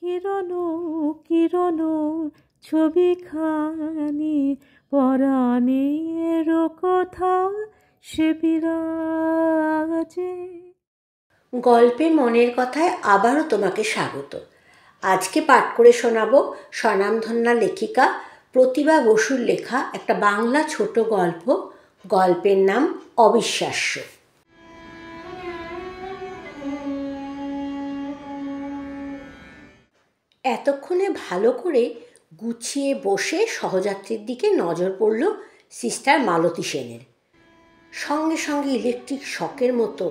কিরণ কিরণ ছবিখানি পরাণের কথা সে বিরাজে। গল্পে মনের কথায় আবারও তোমাকে স্বাগত। আজকে পাঠ করে শোনাবো স্বনামধন্যা লেখিকা প্রতিভা বসুর লেখা একটা বাংলা ছোট গল্প। গল্পের নাম অবিশ্বাস্য। এতক্ষণে ভালো করে গুছিয়ে বসে সহযাত্রীর দিকে নজর পড়ল সিস্টার মালতী সেনের। সঙ্গে সঙ্গে ইলেকট্রিক শকের মতো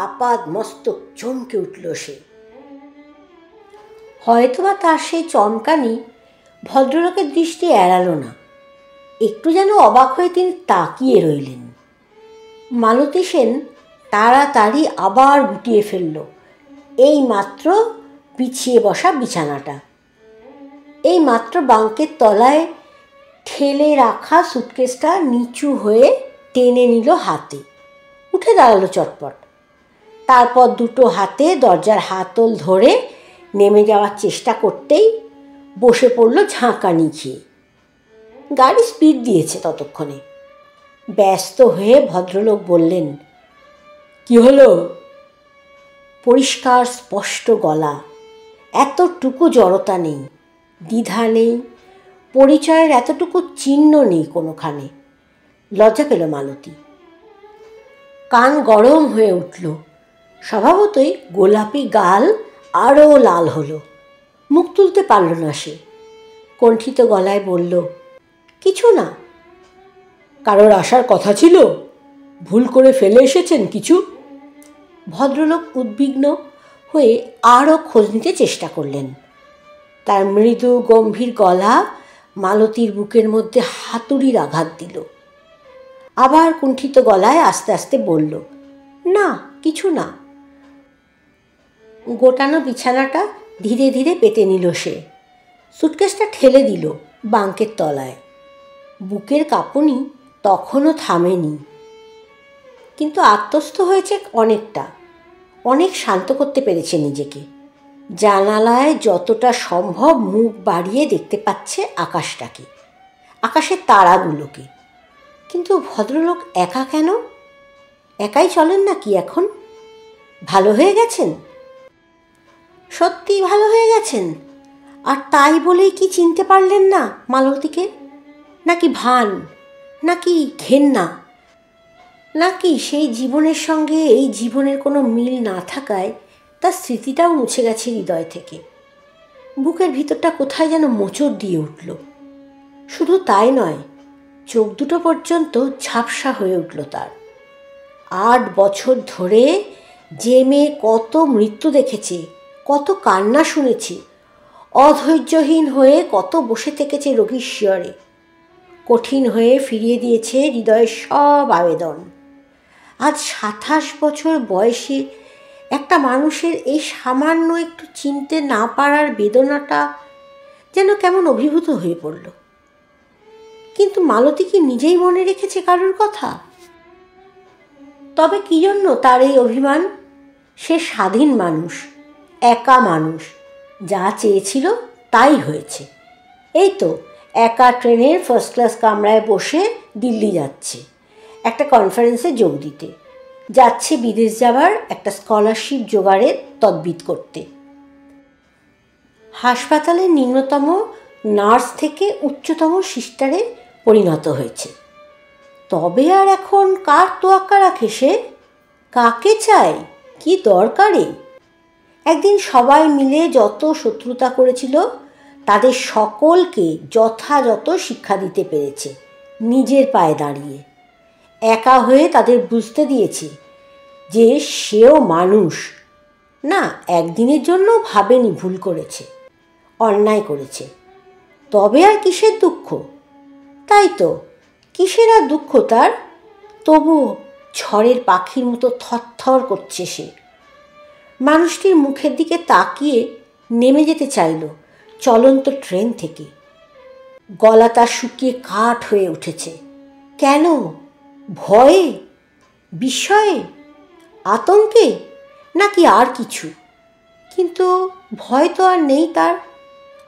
আপাদ মস্তক চমকে উঠল সে। হয়তোবা তার সেই চমকানি ভদ্রলোকের দৃষ্টি এড়ালো না। একটু যেন অবাক হয়ে তিনি তাকিয়ে রইলেন। মালতী সেন তাড়াতাড়ি আবার গুটিয়ে ফেলল এই মাত্র বিছিয়ে বসা বিছানাটা। এই মাত্র বাঙ্কের তলায় ঠেলে রাখা সুটকেসটা নিচু হয়ে টেনে নিল হাতে। উঠে দাঁড়ালো চটপট। তারপর দুটো হাতে দরজার হাতল ধরে নেমে যাওয়ার চেষ্টা করতেই বসে পড়ল ঝাঁকানি খেয়ে। গাড়ি স্পিড দিয়েছে ততক্ষণে। ব্যস্ত হয়ে ভদ্রলোক বললেন, কি হলো? পরিষ্কার স্পষ্ট গলা, এতটুকু জড়তা নেই, দ্বিধা নেই, পরিচয়ের এতটুকু চিহ্ন নেই কোনোখানে। লজ্জা পেল মালতী। কান গরম হয়ে উঠল। স্বভাবতই গোলাপি গাল আরও লাল হলো। মুখ তুলতে পারল না সে। কণ্ঠিত গলায় বলল, কিছু না। কারোর আসার কথা ছিল? ভুল করে ফেলে এসেছেন কিছু? ভদ্রলোক উদ্বিগ্ন হয়ে আরও খোঁজ নিতে চেষ্টা করলেন। তার মৃদু গম্ভীর গলা মালতীর বুকের মধ্যে হাতুড়ির আঘাত দিল। আবার কুণ্ঠিত গলায় আস্তে আস্তে বলল, না, কিছু না। গোটানো বিছানাটা ধীরে ধীরে পেতে নিল সে। সুটকেসটা ঠেলে দিল বাঙ্কের তলায়। বুকের কাঁপুনি তখনও থামেনি, কিন্তু আত্মস্থ হয়েছে অনেকটা। অনেক শান্ত করতে পেরেছে নিজেকে। জানালায় যতটা সম্ভব মুখ বাড়িয়ে দেখতে পাচ্ছে আকাশটাকে, আকাশের তারাগুলোকে। কিন্তু ভদ্রলোক একা কেন? একাই চলেন না কি এখন? ভালো হয়ে গেছেন? সত্যি ভালো হয়ে গেছেন? আর তাই বলেই কি চিনতে পারলেন না মালতীকে? নাকি ভান, নাকি ঘেন্না, নাকি সেই জীবনের সঙ্গে এই জীবনের কোনো মিল না থাকায় তার স্মৃতিটাও মুছে গেছে হৃদয় থেকে? বুকের ভিতরটা কোথায় যেন মোচড় দিয়ে উঠল। শুধু তাই নয়, চোখ দুটো পর্যন্ত ঝাপসা হয়ে উঠল তার। 8 বছর ধরে যে মেয়ে কত মৃত্যু দেখেছে, কত কান্না শুনেছে, অধৈর্যহীন হয়ে কত বসে থেকেছে রোগীর শিয়রে, কঠিন হয়ে ফিরিয়ে দিয়েছে হৃদয়ের সব আবেদন, আজ 27 বছর বয়সে একটা মানুষের এই সামান্য একটু চিনতে না পারার বেদনাটা যেন কেমন অভিভূত হয়ে পড়ল। কিন্তু মালতী কি নিজেই মনে রেখেছে কারোর কথা? তবে কি জন্য তার এই অভিমান? সে স্বাধীন মানুষ, একা মানুষ। যা চেয়েছিল তাই হয়েছে। এই তো একা ট্রেনের ফার্স্ট ক্লাস কামরায় বসে দিল্লি যাচ্ছে একটা কনফারেন্সে যোগ দিতে, যাচ্ছে বিদেশ যাবার একটা স্কলারশিপ জোগাড়ের তদবির করতে। হাসপাতালের নিম্নতম নার্স থেকে উচ্চতম সিস্টারে পরিণত হয়েছে। তবে আর এখন কার তোয়াক্কা রাখে সে? কাকে চায়? কি দরকারে? একদিন সবাই মিলে যত শত্রুতা করেছিল তাদের সকলকে যথাযথ শিক্ষা দিতে পেরেছে নিজের পায়ে দাঁড়িয়ে। একা হয়ে তাদের বুঝতে দিয়েছে যে সেও মানুষ। না, একদিনের জন্য ভাবেনি ভুল করেছে, অন্যায় করেছে। তবে আর কিসের দুঃখ? তাই তো, কিসের আর দুঃখ তার? তবুও ঝড়ের পাখির মতো থরথর করছে সে। মানুষটির মুখের দিকে তাকিয়ে নেমে যেতে চাইল চলন্ত ট্রেন থেকে। গলা তার শুকিয়ে কাঠ হয়ে উঠেছে। কেন? ভয়ে, বিস্ময়ে, আতঙ্কে, নাকি আর কিছু? কিন্তু ভয় তো আর নেই, তার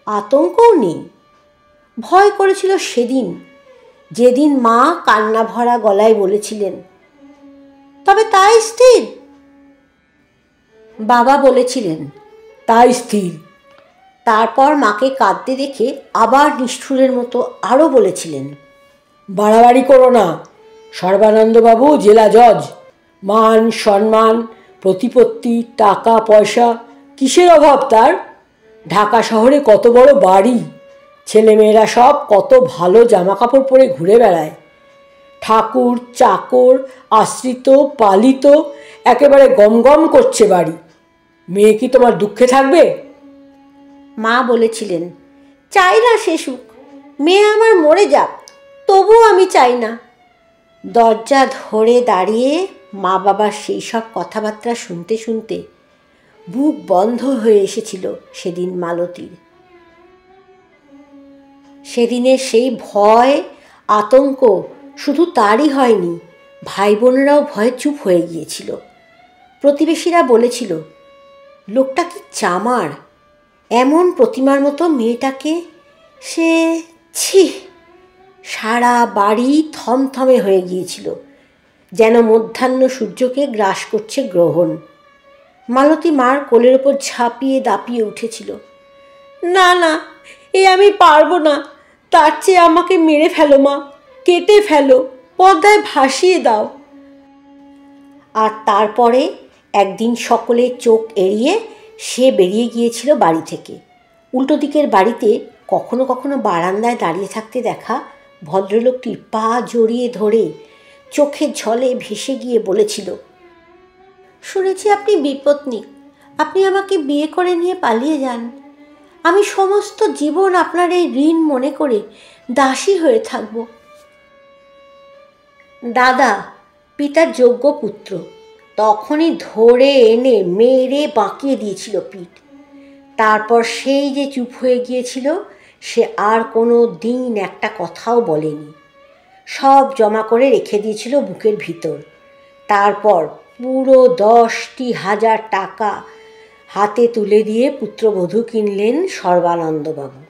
আতঙ্কও নেই। ভয় করেছিল সেদিন, যেদিন মা কান্না ভরা গলায় বলেছিলেন, তবে তাই স্থির। বাবা বলেছিলেন, তাই স্থির। তারপর মাকে কাঁদতে দেখে আবার নিষ্ঠুরের মতো আরও বলেছিলেন, বাড়াবাড়ি করো না, সর্বানন্দবাবু জেলা জজ, মান সম্মান প্রতিপত্তি টাকা পয়সা কিসের অভাব তার? ঢাকা শহরে কত বড় বাড়ি, ছেলেমেয়েরা সব কত ভালো জামা কাপড় পরে ঘুরে বেড়ায়। ঠাকুর চাকর আশ্রিত পালিত একেবারে গমগম করছে বাড়ি। মেয়ে কি তোমার দুঃখে থাকবে? মা বলেছিলেন, চাই না সে সুখ, মেয়ে আমার মরে যাক, তবুও আমি চাই না। দরজা ধরে দাঁড়িয়ে মা বাবার সেই সব কথাবার্তা শুনতে শুনতে বুক বন্ধ হয়ে এসেছিল সেদিন মালতীর। সেদিনের সেই ভয় আতঙ্ক শুধু তারই হয়নি, ভাই বোনেরাও ভয়ে চুপ হয়ে গিয়েছিল। প্রতিবেশীরা বলেছিল, লোকটা কি চামার, এমন প্রতিমার মতো মেয়েটাকে সে, ছি। সারা বাড়ি থমথমে হয়ে গিয়েছিল, যেন মধ্যাহ্ন সূর্যকে গ্রাস করছে গ্রহণ। মালতী মার কোলের ওপর ঝাঁপিয়ে দাপিয়ে উঠেছিল, না না, এ আমি পারবো না, তার চেয়ে আমাকে মেরে ফেলো মা, কেটে ফেলো, পর্দায় ভাসিয়ে দাও। আর তারপরে একদিন সকলের চোখ এড়িয়ে সে বেরিয়ে গিয়েছিল বাড়ি থেকে। উল্টো দিকের বাড়িতে কখনো কখনো বারান্দায় দাঁড়িয়ে থাকতে দেখা ভদ্রলোকটির পা জড়িয়ে ধরে চোখের জলে ভেসে গিয়ে বলেছিল, শুনেছি আপনি বিপত্নী, আপনি আমাকে বিয়ে করে নিয়ে পালিয়ে যান। আমি সমস্ত জীবন আপনার এই ঋণ মনে করে দাসী হয়ে থাকব। দাদা পিতার যোগ্য পুত্র, তখনই ধরে এনে মেরে বাঁকিয়ে দিয়েছিল পিঠ। তারপর সেই যে চুপ হয়ে গিয়েছিল, সে আর কোনো দিন একটা কথাও বলেনি, সব জমা করে রেখে দিয়েছিল বুকের ভিতর। তারপর পুরো 10,000 টাকা হাতে তুলে দিয়ে পুত্রবধূ কিনলেন সর্বানন্দবাবু।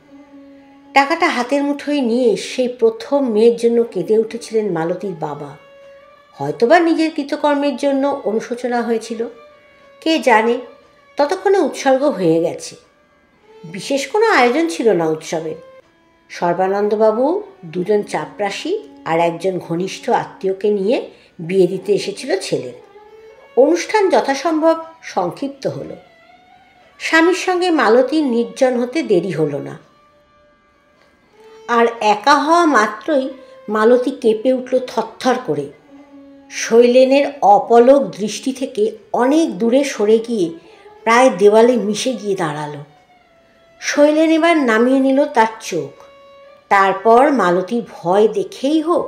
টাকাটা হাতের মুঠোয় নিয়ে সেই প্রথম মেয়ের জন্য কেঁদে উঠেছিলেন মালতীর বাবা। হয়তোবা নিজের কৃতকর্মের জন্য অনুশোচনা হয়েছিল, কে জানে। ততক্ষণে উৎসর্গ হয়ে গেছে। বিশেষ কোনো আয়োজন ছিল না উৎসবের। সর্বানন্দবাবু দুজন চাপরাশি আর একজন ঘনিষ্ঠ আত্মীয়কে নিয়ে বিয়ে দিতে এসেছিল ছেলের। অনুষ্ঠান যথাসম্ভব সংক্ষিপ্ত হলো। স্বামীর সঙ্গে মালতীর নির্জন হতে দেরি হলো না। আর একা হওয়া মাত্রই মালতী কেঁপে উঠল থরথর করে। শৈলেনের অপলক দৃষ্টি থেকে অনেক দূরে সরে গিয়ে প্রায় দেওয়ালে মিশে গিয়ে দাঁড়ালো। শৈলেন এবার নামিয়ে নিল তার চোখ। তারপর মালতীর ভয় দেখেই হোক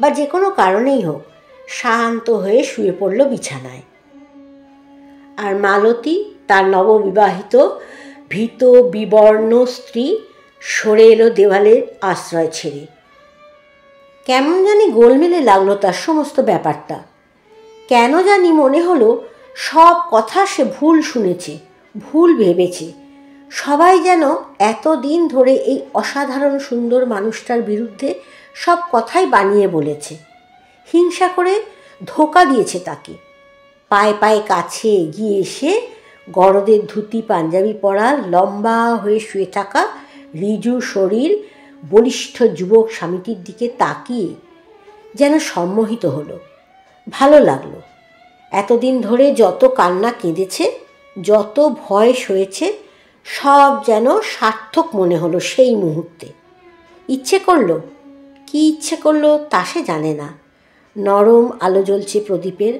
বা যে কোনো কারণেই হোক শান্ত হয়ে শুয়ে পড়ল বিছানায়। আর মালতী তার নববিবাহিত ভীত বিবর্ণ স্ত্রী সরে এলো দেওয়ালের আশ্রয় ছেড়ে। কেমন জানি গোলমেলে লাগলো তার সমস্ত ব্যাপারটা। কেন জানি মনে হলো সব কথা সে ভুল শুনেছে, ভুল ভেবেছে। সবাই যেন এতদিন ধরে এই অসাধারণ সুন্দর মানুষটার বিরুদ্ধে সব কথাই বানিয়ে বলেছে, হিংসা করে ধোঁকা দিয়েছে তাকে। পায়ে পায়ে কাছে এগিয়ে এসে গরদের ধুতি পাঞ্জাবি পরা লম্বা হয়ে শুয়ে থাকা রিজু শরীর বলিষ্ঠ যুবক স্বামীটির দিকে তাকিয়ে যেন সম্মোহিত হলো। ভালো লাগলো। এতদিন ধরে যত কান্না কেঁদেছে, যত ভয় সয়েছে, সব যেন সার্থক মনে হলো সেই মুহূর্তে। ইচ্ছে করলো, কি ইচ্ছে করলো তা সে জানে না। নরম আলো জ্বলছে প্রদীপের,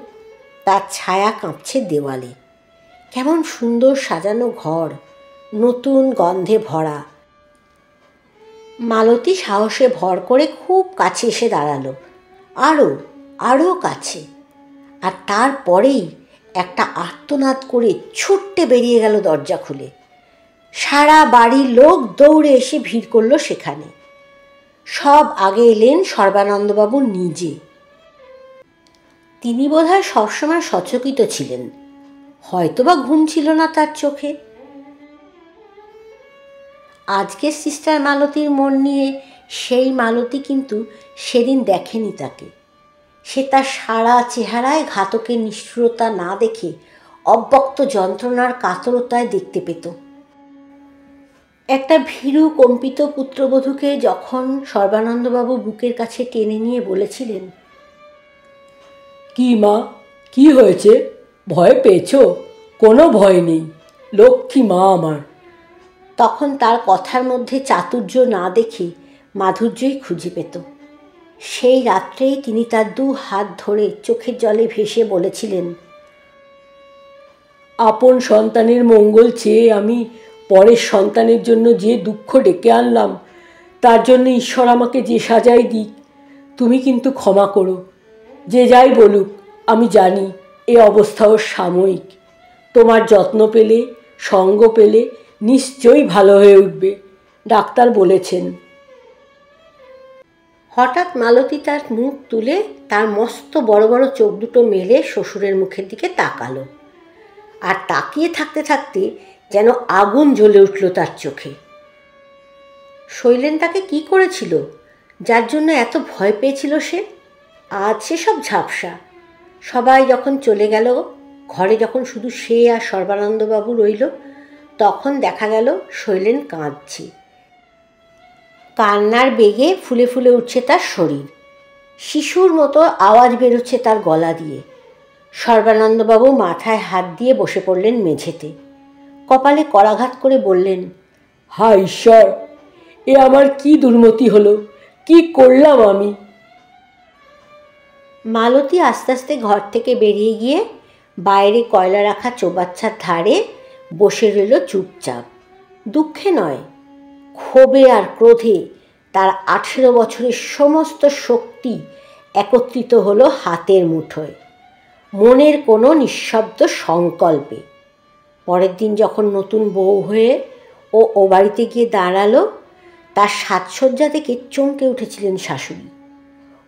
তার ছায়া কাঁপছে দেওয়ালে। কেমন সুন্দর সাজানো ঘর, নতুন গন্ধে ভরা। মালতী সাহসে ভর করে খুব কাছে এসে দাঁড়ালো, আরও আরও কাছে। আর তারপরেই একটা আর্তনাদ করে ছুট্টে বেরিয়ে গেল দরজা খুলে। সারা বাড়ির লোক দৌড়ে এসে ভিড় করল সেখানে। সব আগে এলেন সর্বানন্দবাবু নিজে। তিনি বোধহয় সবসময় সচকিত ছিলেন, হয়তোবা ঘুম ছিল না তার চোখে। আজকের সিস্টার মালতীর মন নিয়ে সেই মালতী কিন্তু সেদিন দেখেনি তাকে। সে তার সারা চেহারায় ঘাতকের নিষ্ঠুরতা না দেখে অব্যক্ত যন্ত্রণার কাতরতায় দেখতে পেত। একটা ভীরু কম্পিত পুত্রবধূকে যখন সর্বানন্দবাবু বুকের কাছে টেনে নিয়ে বলেছিলেন, কি মা, কি হয়েছে? ভয় পেয়েছ? কোনো ভয় নেই, লক্ষ্মী মা আমার। তখন তার কথার মধ্যে চাতুর্য না দেখে মাধুর্যই খুঁজে পেত। সেই রাত্রেই তিনি তার 2 হাত ধরে চোখের জলে ভেসে বলেছিলেন, আপন সন্তানের মঙ্গল চেয়ে আমি পরের সন্তানের জন্য যে দুঃখ ডেকে আনলাম, তার জন্য ঈশ্বর আমাকে যে সাজাই দিক, তুমি কিন্তু ক্ষমা করো। যে যাই বলুক, আমি জানি এ অবস্থা ওর সাময়িক। তোমার যত্ন পেলে, সঙ্গ পেলে নিশ্চয়ই ভালো হয়ে উঠবে, ডাক্তার বলেছেন। হঠাৎ মালতী তার মুখ তুলে তার মস্ত বড় বড় চোখ দুটো মেলে শ্বশুরের মুখের দিকে তাকালো। আর তাকিয়ে থাকতে থাকতে যেন আগুন জ্বলে উঠল তার চোখে। শৈলেন তাকে কি করেছিল যার জন্য এত ভয় পেয়েছিল সে? আজ সে সব ঝাপসা। সবাই যখন চলে গেল, ঘরে যখন শুধু সে আর সর্বানন্দবাবু রইল, তখন দেখা গেল শৈলেন কাঁদছে। কান্নার বেগে ফুলে ফুলে উঠছে তার শরীর। শিশুর মতো আওয়াজ বেরোচ্ছে তার গলা দিয়ে। সর্বানন্দবাবু মাথায় হাত দিয়ে বসে পড়লেন মেঝেতে। কপালে করাঘাত করে বললেন, হায় ঈশ্বর, এ আমার কি দুর্মতি হলো! কি করলাম আমি! মালতী আস্তে আস্তে ঘর থেকে বেরিয়ে গিয়ে বাইরে কয়লা রাখা চৌবাচ্চার ধারে বসে রইল চুপচাপ। দুঃখে নয়, ক্ষোভে আর ক্রোধে তার 18 বছরের সমস্ত শক্তি একত্রিত হলো হাতের মুঠোয়, মনের কোনো নিঃশব্দ সংকল্পে। পরের দিন যখন নতুন বউ হয়ে ও বাড়িতে গিয়ে দাঁড়ালো, তার সাজসজ্জা থেকে চমকে উঠেছিলেন শাশুড়ি।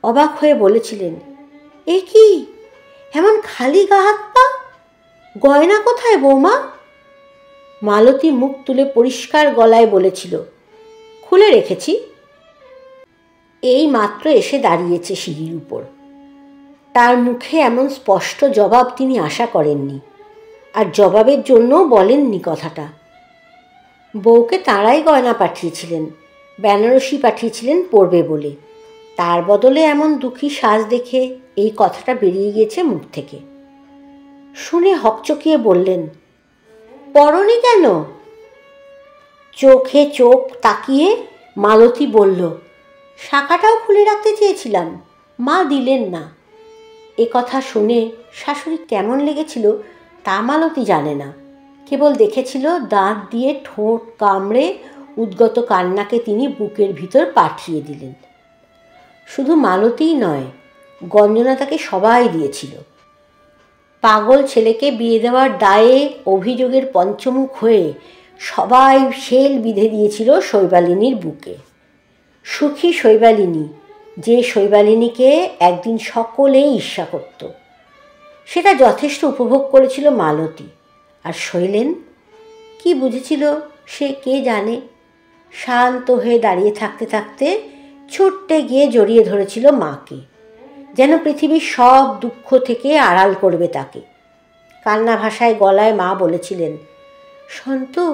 অবাক হয়ে বলেছিলেন, এ কি এমন খালি গা হাত পা? গয়না কোথায় বৌমা? মালতী মুখ তুলে পরিষ্কার গলায় বলেছিল, খুলে রেখেছি। এই মাত্র এসে দাঁড়িয়েছে সিঁড়ির উপর। তার মুখে এমন স্পষ্ট জবাব তিনি আশা করেননি, আর জবাবের জন্য বলেননি কথাটা। বউকে তাঁরাই গয়না পাঠিয়েছিলেন, বেনারসি পাঠিয়েছিলেন পরবে বলে। তার বদলে এমন দুঃখী সাজ দেখে এই কথাটা বেরিয়ে গিয়েছে মুখ থেকে। শুনে হকচকিয়ে বললেন, পরনি কেন? চোখে চোখ তাকিয়ে মালতী বলল, শাখাটাও খুলে রাখতে চেয়েছিলাম, মা দিলেন না। এ কথা শুনে শাশুড়ি কেমন লেগেছিল তা মালতী জানে না। কেবল দেখেছিল দাঁত দিয়ে ঠোঁট কামড়ে উদ্গত কান্নাকে তিনি বুকের ভিতর পাঠিয়ে দিলেন। শুধু মালতীই নয়, গঞ্জনা তাকে সবাই দিয়েছিল। পাগল ছেলেকে বিয়ে দেওয়ার দায়ে অভিযোগের পঞ্চমুখ হয়ে সবাই শেল বিধে দিয়েছিল শৈবালিনীর বুকে। সুখী শৈবালিনী, যে শৈবালিনীকে একদিন সকলেই ঈর্ষা করত, সেটা যথেষ্ট উপভোগ করেছিল মালতী। আর শৈলেন কি বুঝেছিল সে কে জানে। শান্ত হয়ে দাঁড়িয়ে থাকতে থাকতে ছুটতে গিয়ে জড়িয়ে ধরেছিল মাকে, যেন পৃথিবীর সব দুঃখ থেকে আড়াল করবে তাকে। কান্না ভাষায় গলায় মা বলেছিলেন, সন্তু,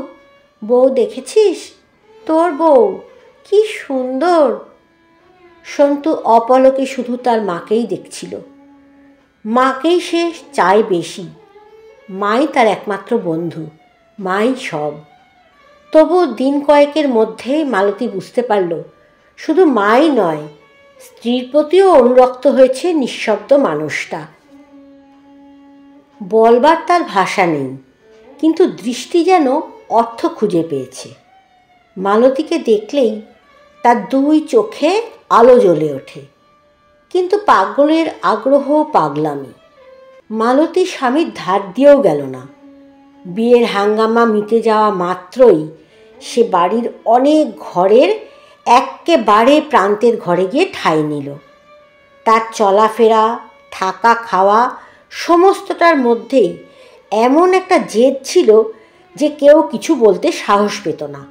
বউ দেখেছিস? তোর বউ কি সুন্দর। সন্তু অপলকে শুধু তার মাকেই দেখছিল। মাকেই সে চায় বেশি। মাই তার একমাত্র বন্ধু, মাই সব। তবু দিন কয়েকের মধ্যেই মালতী বুঝতে পারল, শুধু মাই নয়, স্ত্রীর প্রতিও অনুরক্ত হয়েছে নিঃশব্দ মানুষটা। বলবার তার ভাষা নেই, কিন্তু দৃষ্টি যেন অর্থ খুঁজে পেয়েছে। মালতীকে দেখলেই তার 2 চোখে আলো জ্বলে ওঠে, কিন্তু পাগলের আগ্রহ পাগলামি। মালতী স্বামীর ধার দিয়েও গেল না। বিয়ের হাঙ্গামা মিটে যাওয়া মাত্রই সে বাড়ির অনেক ঘরের এক্কেবারে প্রান্তের ঘরে গিয়ে ঠাঁই নিল। তার চলাফেরা, থাকা, খাওয়া সমস্তটার মধ্যেই এমন একটা জেদ ছিল যে কেউ কিছু বলতে সাহস পেত না।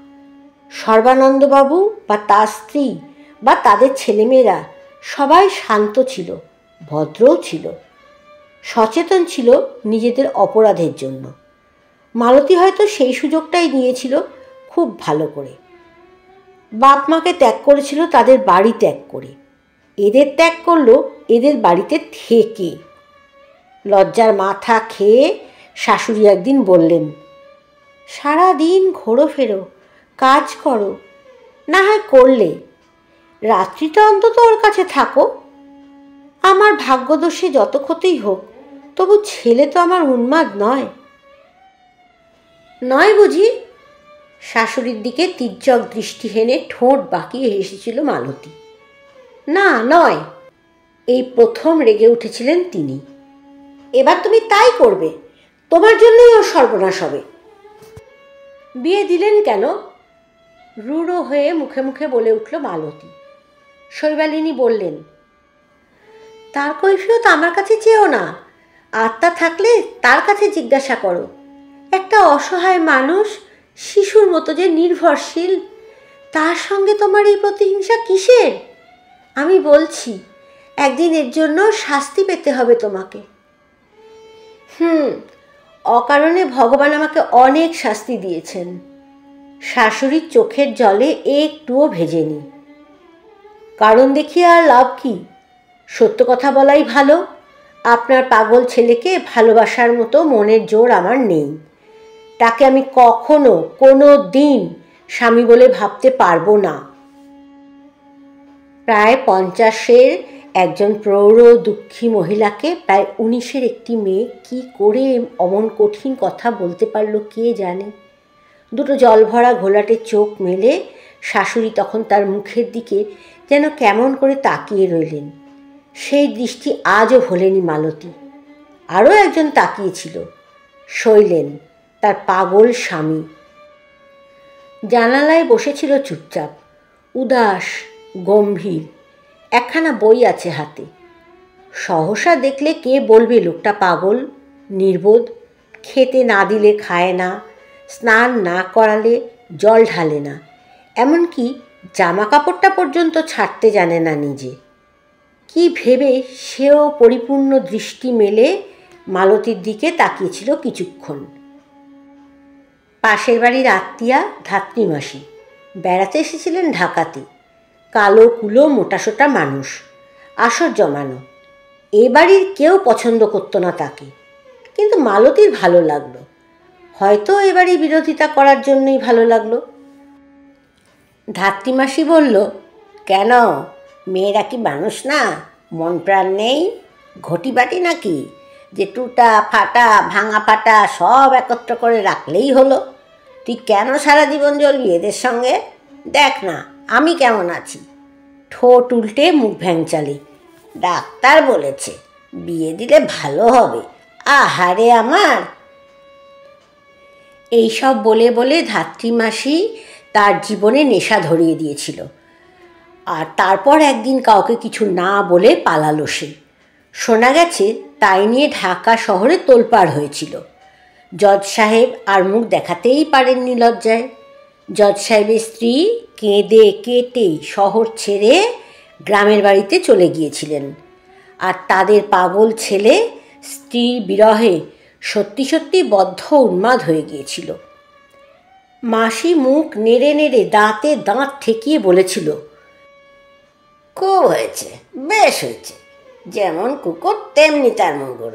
সর্বানন্দবাবু বা তার স্ত্রী বা তাদের ছেলেমেয়েরা সবাই শান্ত ছিল, ভদ্রও ছিল, সচেতন ছিল নিজেদের অপরাধের জন্য। মালতী হয়তো সেই সুযোগটাই নিয়েছিল খুব ভালো করে। বাপ মাকে ত্যাগ করেছিল তাদের বাড়ি ত্যাগ করে, এদের ত্যাগ করলো এদের বাড়িতে থেকে। লজ্জার মাথা খেয়ে শাশুড়ি একদিন বললেন, সারা দিন ঘোরো ফেরো, কাজ করো, না হয় করলে রাত্রিটা অন্তত ওর কাছে থাকো। আমার ভাগ্যদোষে যত ক্ষতিই হোক, তবু ছেলে তো আমার উন্মাদ নয়। নয় বুঝি? শাশুড়ির দিকে তির্যক দৃষ্টি হেনে ঠোঁট বাঁকিয়ে হেসেছিল মালতী। না, নয়। এই প্রথম রেগে উঠেছিলেন তিনি। এবার তুমি তাই করবে, তোমার জন্যই ওর সর্বনাশ হবে। বিয়ে দিলেন কেন? রূঢ় হয়ে মুখে মুখে বলে উঠল মালতী। শৈবালিনী বললেন, তার কৈফিয়ত আমার কাছে চেয়েও না, আত্মা থাকলে তার কাছে জিজ্ঞাসা করো। একটা অসহায় মানুষ, শিশুর মতো যে নির্ভরশীল, তার সঙ্গে তোমার এই প্রতিহিংসা কিসের? আমি বলছি, একদিন এর জন্য শাস্তি পেতে হবে তোমাকে। অকারণে ভগবান আমাকে অনেক শাস্তি দিয়েছেন। শাশুড়ির চোখের জলে একটুও ভেজেনি। কারণ দেখিয়ে আর লাভ কি? সত্য কথা বলাই ভালো। আপনার পাগল ছেলেকে ভালোবাসার মতো মনের জোর আমার নেই। তাকে আমি কখনো কোনো দিন স্বামী বলে ভাবতে পারবো না। প্রায় 50-এর একজন প্রৌঢ় দুঃখী মহিলাকে প্রায় 19-এর একটি মেয়ে কি করে অমন কঠিন কথা বলতে পারলো কে জানে। দুটো জলভরা ঘোলাটে চোখ মেলে শাশুড়ি তখন তার মুখের দিকে যেন কেমন করে তাকিয়ে রইলেন। সেই দৃষ্টি আজও ভোলেনি মালতী। আরও একজন তাকিয়েছিল, শৈলেন, তার পাগল স্বামী। জানালায় বসেছিল চুপচাপ, উদাস, গম্ভীর, একখানা বই আছে হাতে। সহসা দেখলে কে বলবে লোকটা পাগল, নির্বোধ, খেতে না দিলে খায় না, স্নান না করালে জল ঢালে না, এমনকি জামা কাপড়টা পর্যন্ত ছাড়তে জানে না নিজে। কি ভেবে সেও পরিপূর্ণ দৃষ্টি মেলে মালতীর দিকে তাকিয়েছিল কিছুক্ষণ। পাশের বাড়ির আত্মীয়া ধাত্রীমাসি বেড়াতে এসেছিলেন ঢাকাতে। কালো কুলো মোটাসোটা মানুষ, আসর জমানো। এ বাড়ির কেউ পছন্দ করতো না তাকে, কিন্তু মালতীর ভালো লাগলো। হয়তো এ বাড়ির বিরোধিতা করার জন্যই ভালো লাগলো। ধাত্রীমাসি বলল, কেন, মেয়েরা কি মানুষ না? মন প্রাণ নেই? ঘটিবাটি নাকি যে টুটা ফাটা ভাঙা ফাটা সব একত্র করে রাখলেই হলো? তুই কেন সারা জীবন জ্বলবি এদের সঙ্গে? দেখ না আমি কেমন আছি। ঠোঁট উল্টে মুখ ভ্যাংচালি। ডাক্তার বলেছে বিয়ে দিলে ভালো হবে। আহারে আমার। এইসব বলে বলে ধাত্রীমাসি তার জীবনে নেশা ধরিয়ে দিয়েছিল। আর তারপর একদিন কাউকে কিছু না বলে পালালো সে। শোনা গেছে তাই নিয়ে ঢাকা শহরে তোলপাড় হয়েছিল। জজ সাহেব আর মুখ দেখাতেই পারেননি লজ্জায়। জজ সাহেবের স্ত্রী কেঁদে কেটে শহর ছেড়ে গ্রামের বাড়িতে চলে গিয়েছিলেন। আর তাদের পাগল ছেলে স্ত্রীর বিরহে সত্যি সত্যি বদ্ধ উন্মাদ হয়ে গিয়েছিল। মাসি মুখ নেড়ে নেড়ে দাঁতে দাঁত ঠেকিয়ে বলেছিল, খুব হয়েছে, বেশ হয়েছে, যেমন কুকুর তেমনি তার মুগুর।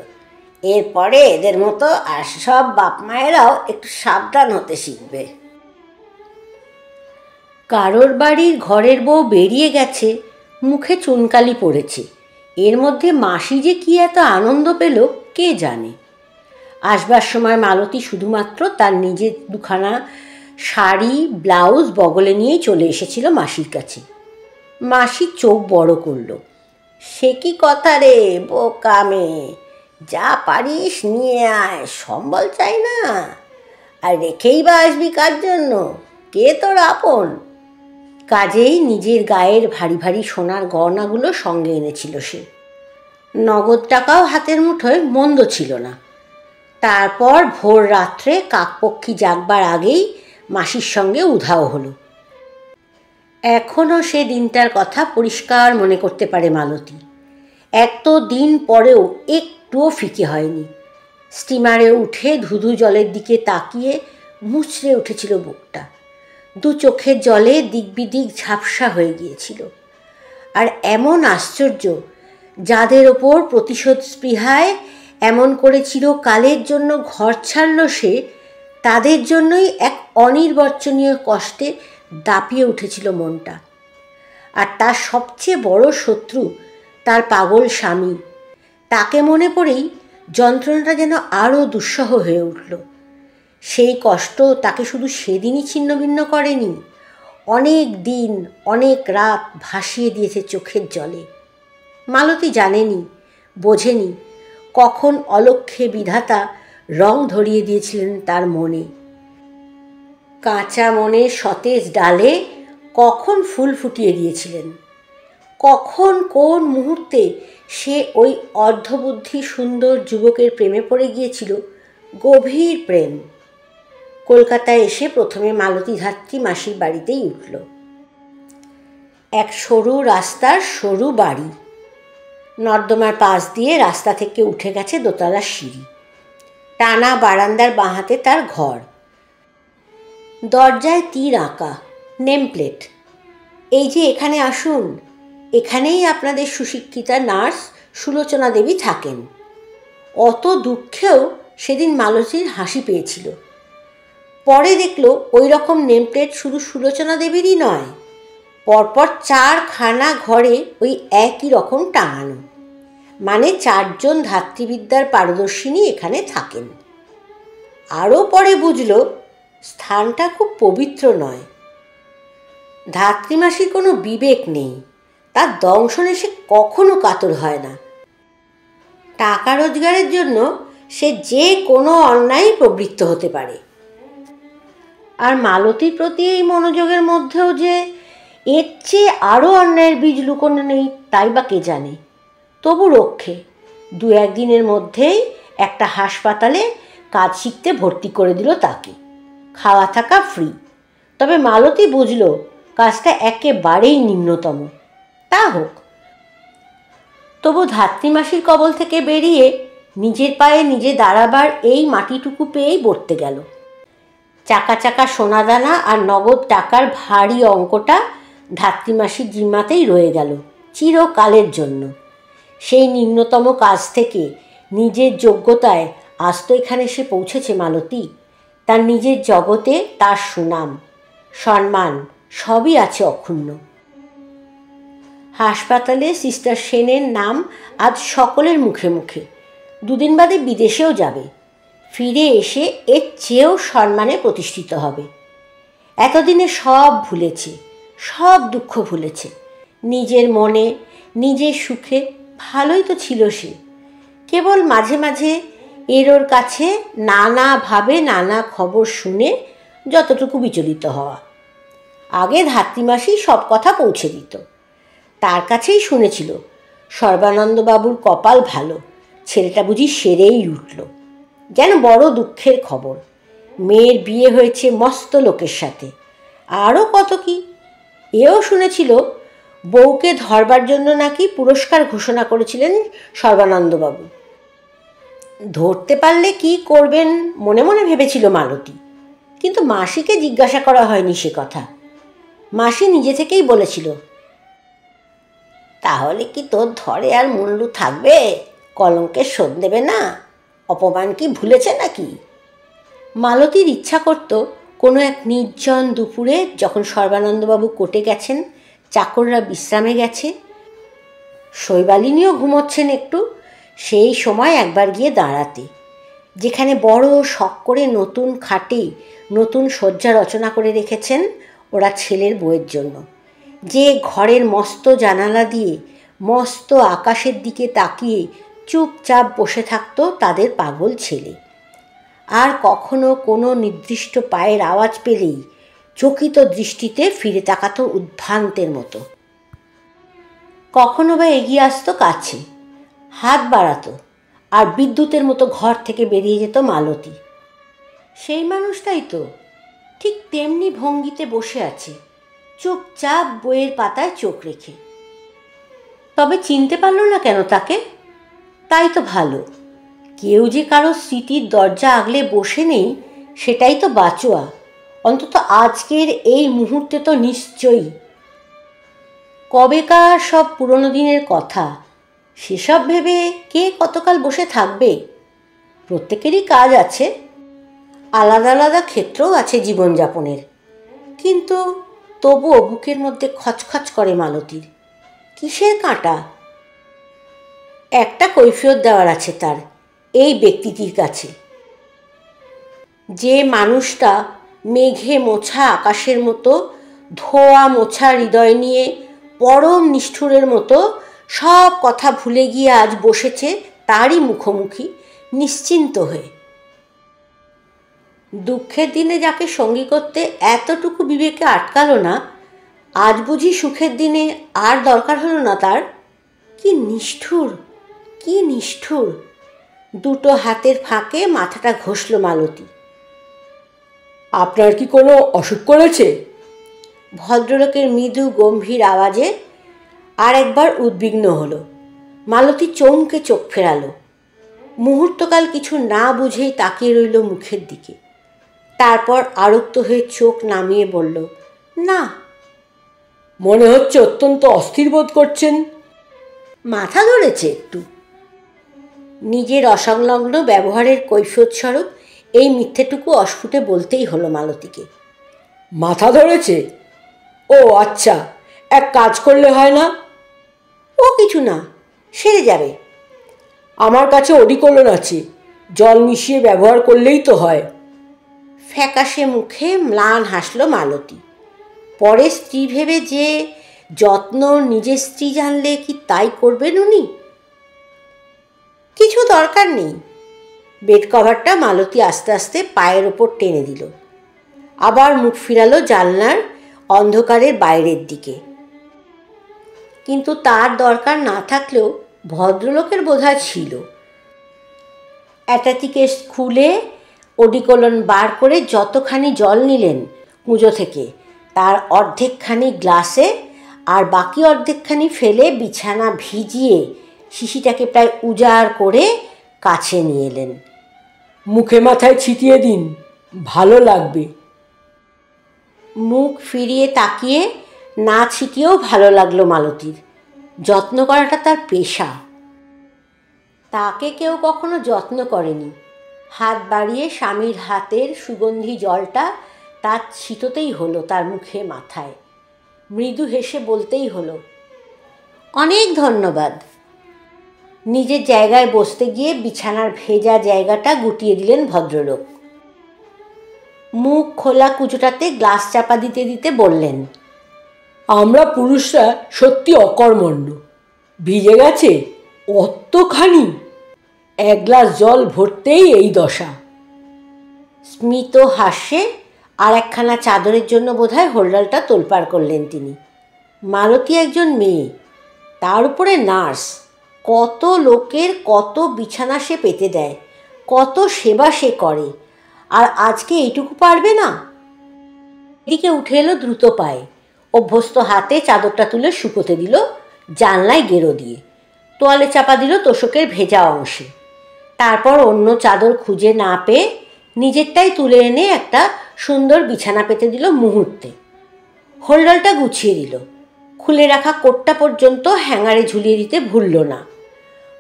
এরপরে এদের মতো আর সব বাপ মায়েরাও একটু সাবধান হতে শিখবে। কারোর বাড়ির ঘরের বউ বেরিয়ে গেছে, মুখে চুনকালি পড়েছে, এর মধ্যে মাসি যে কি এত আনন্দ পেল কে জানে। আসবার সময় মালতী শুধুমাত্র তার নিজের দুখানা শাড়ি ব্লাউজ বগলে নিয়েই চলে এসেছিল মাসির কাছে। মাসি চোখ বড় করল। সে কি কথা রে বোকা মেয়ে, যা পারিস নিয়ে আয়, সম্বল চাই না? আর রেখেই বা আসবি কার জন্য? কে তোর আপন? কাজেই নিজের গায়ের ভারী ভারী সোনার গয়নাগুলো সঙ্গে এনেছিল সে। নগদ টাকাও হাতের মুঠোয় মন্দ ছিল না। তারপর ভোর রাত্রে কাকপক্ষী জাগবার আগেই মাসির সঙ্গে উধাও হলো। এখনও সে দিনটার কথা পরিষ্কার মনে করতে পারে মালতী। এত দিন পরেও একটুও ফিকে হয়নি। স্টিমারে উঠে ধুধু জলের দিকে তাকিয়ে মুচড়ে উঠেছিল বুকটা। দু চোখের জলে দিকবিদিক ঝাপসা হয়ে গিয়েছিল। আর এমন আশ্চর্য, যাদের ওপর প্রতিশোধ স্পৃহায় এমন করে চিরকালের জন্য ঘর ছাড়ল সে, তাদের জন্যই এক অনির্বচনীয় কষ্টে দাপিয়ে উঠেছিল মনটা। আর তার সবচেয়ে বড় শত্রু তার পাগল স্বামী। তাকে মনে পড়েই যন্ত্রণাটা যেন আরও দুঃসহ হয়ে উঠল। সেই কষ্ট তাকে শুধু সেদিনই ছিন্নভিন্ন করেনি, অনেক দিন অনেক রাত ভাসিয়ে দিয়েছে চোখের জলে। মালতী জানেনি, বোঝেনি কখন অলক্ষ্যে বিধাতা রং ধরিয়ে দিয়েছিলেন তার মনে। কাঁচা মনে সতেজ ডালে কখন ফুল ফুটিয়ে দিয়েছিলেন, কখন কোন মুহূর্তে সে ওই অর্ধবুদ্ধি সুন্দর যুবকের প্রেমে পড়ে গিয়েছিল, গভীর প্রেম। কলকাতায় এসে প্রথমে মালতী ধাত্রী মাসির বাড়িতেই উঠল। এক সরু রাস্তার সরু বাড়ি, নর্দমার পাশ দিয়ে রাস্তা থেকে উঠে গেছে দোতলা সিঁড়ি। টানা বারান্দার বাঁ হাতে তার ঘর। দরজায় তীর আঁকা, নেম প্লেট, এই যে এখানে আসুন, এখানেই আপনাদের সুশিক্ষিতা নার্স সুলোচনা দেবী থাকেন। অত দুঃখেও সেদিন মালতীর হাসি পেয়েছিল। পরে দেখল ওই রকম নেম প্লেট শুধু সুলোচনা দেবীরই নয়, পরপর 4খানা ঘরে ওই একই রকম টাঙানো। মানে 4জন ধাত্রীবিদ্যার পারদর্শিনী এখানে থাকেন। আরও পরে বুঝল স্থানটা খুব পবিত্র নয়। ধাত্রীমাসির কোনো বিবেক নেই, তার দংশনে সে কখনো কাতর হয় না। টাকা রোজগারের জন্য সে যে কোনো অন্যায় প্রবৃত্ত হতে পারে। আর মালতীর প্রতি এই মনোযোগের মধ্যেও যে এর চেয়ে আরও অন্যায়ের বীজ লুকোনো নেই তাই বা কে জানে। তবু রক্ষে 2-1 দিনের মধ্যেই একটা হাসপাতালে কাজ শিখতে ভর্তি করে দিল তাকে, খাওয়া থাকা ফ্রি। তবে মালতী বুঝল কাজটা একেবারেই নিম্নতম। তা হোক, তবু ধাত্রীমাসির কবল থেকে বেরিয়ে নিজের পায়ে নিজে দাঁড়াবার এই মাটিটুকু পেয়েই বর্তে গেল। চাকা চাকা সোনাদানা আর নগদ টাকার ভারী অঙ্কটা ধাত্রীমাসির জিম্মাতেই রয়ে গেল চিরকালের জন্য। সেই নিম্নতম কাজ থেকে নিজের যোগ্যতায় আজ তো এখানে এসে পৌঁছেছে মালতী। তার নিজের জগতে তার সুনাম, সম্মান সবই আছে অক্ষুণ্ণ। হাসপাতালে সিস্টার সেনের নাম আজ সকলের মুখে মুখে। 2 দিন বাদে বিদেশেও যাবে। ফিরে এসে এর চেয়েও সম্মানে প্রতিষ্ঠিত হবে। এতদিনে সব ভুলেছে, সব দুঃখ ভুলেছে। নিজের মনে, নিজের সুখে ভালোই তো ছিল সে। কেবল মাঝে মাঝে এর ওর কাছে নানাভাবে নানা খবর শুনে যতটুকু বিচলিত হওয়া। আগে ধাত্রীমাসি সব কথা পৌঁছে দিত। তার কাছেই শুনেছিল সর্বানন্দবাবুর কপাল ভালো, ছেলেটা বুঝি সেরেই উঠল। যেন বড় দুঃখের খবর, মেয়ের বিয়ে হয়েছে মস্ত লোকের সাথে। আরও কত কি। এও শুনেছিল বউকে ধরবার জন্য নাকি পুরস্কার ঘোষণা করেছিলেন সর্বানন্দবাবু। ধরতে পারলে কি করবেন মনে মনে ভেবেছিল মালতী, কিন্তু মাসিকে জিজ্ঞাসা করা হয়নি সে কথা। মাসি নিজে থেকেই বলেছিল, তাহলে কি তোর ধরে আর মুন্ডু থাকবে? কলঙ্কের শোধ দেবে না? অপমান কি ভুলেছে নাকি? মালতীর ইচ্ছা করত কোনো এক নির্জন দুপুরে যখন সর্বানন্দবাবু কোর্টে গেছেন, চাকররা বিশ্রামে গেছে, শৈবালিনীও ঘুমোচ্ছেন একটু, সেই সময় একবার গিয়ে দাঁড়াতে। যেখানে বড় শখ করে নতুন খাটে নতুন শয্যা রচনা করে রেখেছেন ওরা ছেলের বউয়ের জন্য, যে ঘরের মস্ত জানালা দিয়ে মস্ত আকাশের দিকে তাকিয়ে চুপচাপ বসে থাকতো তাদের পাগল ছেলে। আর কখনো কোনো নির্দিষ্ট পায়ের আওয়াজ পেলেই চকিত দৃষ্টিতে ফিরে তাকাতো উদ্ভ্রান্তের মতো। কখনো বা এগিয়ে আসতো কাছে, হাত বাড়াতো, আর বিদ্যুতের মতো ঘর থেকে বেরিয়ে যেত মালতী। সেই মানুষটাই তো, ঠিক তেমনি ভঙ্গিতে বসে আছে, চুপচাপ বইয়ের পাতায় চোখ রেখে। তবে চিনতে পারল না কেন তাকে? তাই তো ভালো। কেউ যে কারো স্মৃতির দরজা আগলে বসে নেই সেটাই তো বাঁচোয়া, অন্তত আজকের এই মুহূর্তে তো নিশ্চয়ই। কবেকার সব পুরনো দিনের কথা, সেসব ভেবে কে কতকাল বসে থাকবে? প্রত্যেকেরই কাজ আছে, আলাদা আলাদা ক্ষেত্রও আছে জীবনযাপনের। কিন্তু তবুও বুকের মধ্যে খচখচ করে মালতীর। কিসের কাঁটা? একটা কৈফিয়ত দেওয়ার আছে তার এই ব্যক্তিটির কাছে। যে মানুষটা মেঘে মোছা আকাশের মতো ধোয়া মোছা হৃদয় নিয়ে পরম নিষ্ঠুরের মতো সব কথা ভুলে গিয়ে আজ বসেছে তারই মুখোমুখি নিশ্চিন্ত হয়ে। দুঃখের দিনে যাকে সঙ্গী করতে এতটুকু বিবেকে আটকালো না, আজ বুঝি সুখের দিনে আর দরকার হলো না তার? কি নিষ্ঠুর, কি নিষ্ঠুর! দুটো হাতের ফাঁকে মাথাটা ঘষল মালতী। আপনার কি কোনো অসুখ করেছে? ভদ্রলোকের মৃদু গম্ভীর আওয়াজে আর একবার উদ্বিগ্ন হলো। মালতী চমকে চোখ ফেরালো। মুহূর্তকাল কিছু না বুঝেই তাকিয়ে রইল মুখের দিকে। তারপর আরক্ত হয়ে চোখ নামিয়ে বলল, না। মনে হচ্ছে অত্যন্ত অস্থির বোধ করছেন। মাথা ধরেছে একটু। নিজের অসংলগ্ন ব্যবহারের কৈফিয়ত স্বরূপ এই মিথ্যেটুকু অস্ফুটে বলতেই হলো মালতীকে। মাথা ধরেছে? ও আচ্ছা, এক কাজ করলে হয় না? ও কিছু না, সেরে যাবে। আমার কাছে অডিকোলন আছে, জল মিশিয়ে ব্যবহার করলেই তো হয়। ফ্যাকাশে মুখে ম্লান হাসল মালতী। পরে স্ত্রী ভেবে যে যত্ন নিজের স্ত্রী জানলে কি তাই করবেন উনি? কিছু দরকার নেই। বেড কভারটা মালতী আস্তে আস্তে পায়ের ওপর টেনে দিল। আবার মুখ ফিরালো জানলার অন্ধকারের বাইরের দিকে। কিন্তু তার দরকার না থাকলেও ভদ্রলোকের বোধহয় ছিল। অ্যাটাচিকেস খুলে অডিকোলন বার করে যতখানি জল নিলেন কুঁজো থেকে তার অর্ধেকখানি গ্লাসে আর বাকি অর্ধেকখানি ফেলে বিছানা ভিজিয়ে শিশিটাকে প্রায় উজাড় করে কাছে নিয়ে এলেন। মুখে মাথায় ছিটিয়ে দিন, ভালো লাগবে। মুখ ফিরিয়ে তাকিয়ে না ছিটিয়েও ভালো লাগলো মালতীর। যত্ন করাটা তার পেশা। তাকে কেউ কখনো যত্ন করেনি। হাত বাড়িয়ে স্বামীর হাতের সুগন্ধি জলটা তার ছিটোতেই হলো তার মুখে মাথায়। মৃদু হেসে বলতেই হলো, অনেক ধন্যবাদ। নিজের জায়গায় বসতে গিয়ে বিছানার ভেজা জায়গাটা গুটিয়ে দিলেন ভদ্রলোক। মুখ খোলা কুচোটাতে গ্লাস চাপা দিতে দিতে বললেন, আমরা পুরুষরা সত্যি অকর্মণ্য। ভিজে গেছে অতখানি, এক গ্লাস জল ভরতেই এই দশা। স্মিত হাস্যে আর একখানা চাদরের জন্য বোধহয় হোল্ডালটা তোলপাড় করলেন তিনি। মালতী একজন মেয়ে, তার উপরে নার্স। কত লোকের কত বিছানা সে পেতে দেয়, কত সেবা সে করে, আর আজকে এইটুকু পারবে না? এদিকে উঠে এলো দ্রুত পায়ে, অভ্যস্ত হাতে চাদরটা তুলে শুকোতে দিল জানলায় গেরো দিয়ে, তোয়ালে চাপা দিল তোষকের ভেজা অংশে। তারপর অন্য চাদর খুঁজে না পেয়ে নিজেরটাই তুলে এনে একটা সুন্দর বিছানা পেতে দিল মুহূর্তে। হোল্ডালটা গুছিয়ে দিল। খুলে রাখা কোটটা পর্যন্ত হ্যাঙ্গারে ঝুলিয়ে দিতে ভুলল না।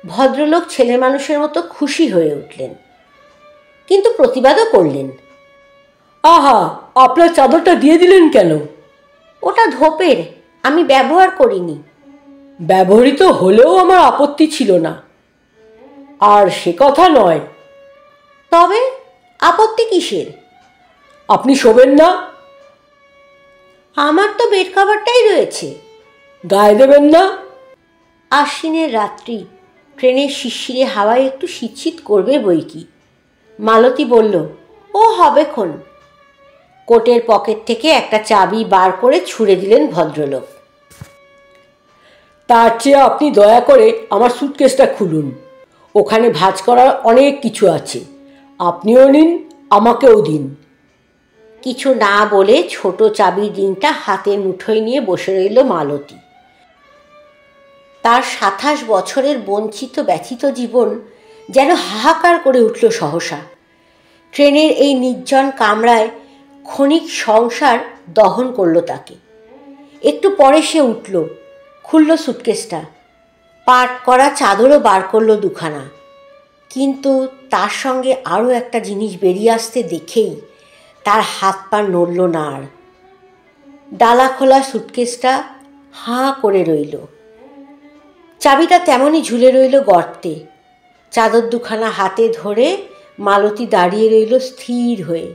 ভদ্রলোক ছেলে মানুষের মতো খুশি হয়ে উঠলেন, কিন্তু প্রতিবাদও করলেন। আহা, আপনার চাদরটা দিয়ে দিলেন কেন? ওটা ধোপের, আমি ব্যবহার করিনি। ব্যবহৃত হলেও আমার আপত্তি ছিল না। আর সে কথা নয়। তবে আপত্তি কিসের? আপনি শোবেন না? আমার তো বেড কভারটাই রয়েছে। গায়ে দেবেন না? আশ্বিনের রাত্রি, ট্রেনের শিরশিরে হাওয়ায় একটু শীতশীত করবে বই কি। মালতী বলল, ও হবেক্ষণ। কোটের পকেট থেকে একটা চাবি বার করে ছুঁড়ে দিলেন ভদ্রলোক। তার চেয়ে আপনি দয়া করে আমার সুটকেসটা খুলুন। ওখানে ভাঁজ করার অনেক কিছু আছে। আপনিও নিন, আমাকেও দিন। কিছু না বলে ছোট চাবির রিংটা হাতের মুঠোয় নিয়ে বসে রইল মালতী। তার ২৭ বছরের বঞ্চিত ব্যথিত জীবন যেন হাহাকার করে উঠল সহসা। ট্রেনের এই নির্জন কামরায় ক্ষণিক সংসার দহন করল তাকে। একটু পরে সে উঠল, খুলল সুটকেসটা, পাট করা চাদরও বার করল দুখানা। কিন্তু তার সঙ্গে আরও একটা জিনিস বেরিয়ে আসতে দেখেই তার হাত পা নড়ল না আর। ডালা খোলা সুটকেসটা হাঁ করে রইল। চাবিটা তেমনই ঝুলে রইল গর্তে। চাদর দুখানা হাতে ধরে মালতী দাঁড়িয়ে রইল স্থির হয়ে।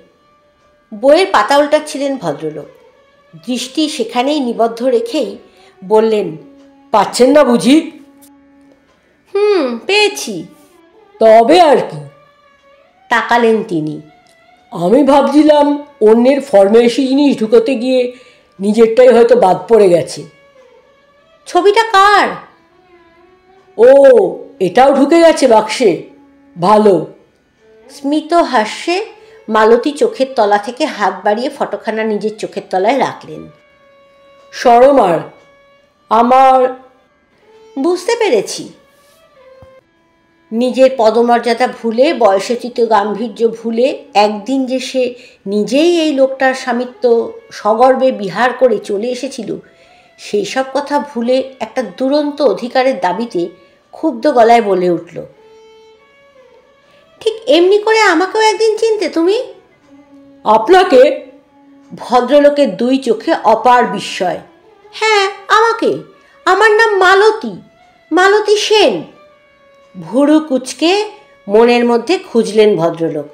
বইয়ের পাতা উল্টাচ্ছিলেন ভদ্রলোক। দৃষ্টি সেখানেই নিবদ্ধ রেখেই বললেন, পাচ্ছেন না বুঝি? পেয়েছি। তবে আর কি? তাকালেন তিনি। আমি ভাবছিলাম অন্যের ফরমাইশি জিনিস ঢুকোতে গিয়ে নিজেরটাই হয়তো বাদ পড়ে গেছে। ছবিটা কার? ও, এটাও ঢুকে গেছে বাক্সে? ভালো। স্মিত হাস্যে মালতী চোখের তলা থেকে হাত বাড়িয়ে ফটোখানা নিজের চোখের তলায় রাখলেন। সরমার আমার বুঝতে পেরেছি। নিজের পদমর্যাদা ভুলে, বয়সোচিত গাম্ভীর্য ভুলে একদিন যে সে নিজেই এই লোকটার স্বামিত্ব সগর্বে বিহার করে চলে এসেছিল, সেই সব কথা ভুলে একটা দুরন্ত অধিকারের দাবিতে ক্ষুব্ধ গলায় বলে উঠল, ঠিক এমনি করে আমাকেও একদিন চিনতে তুমি? আপনাকে? ভদ্রলোকের দুই চোখে অপার বিস্ময়। হ্যাঁ, আমাকে। আমার নাম মালতী, মালতী সেন। ভুরু কুঁচকে মনের মধ্যে খুঁজলেন ভদ্রলোক।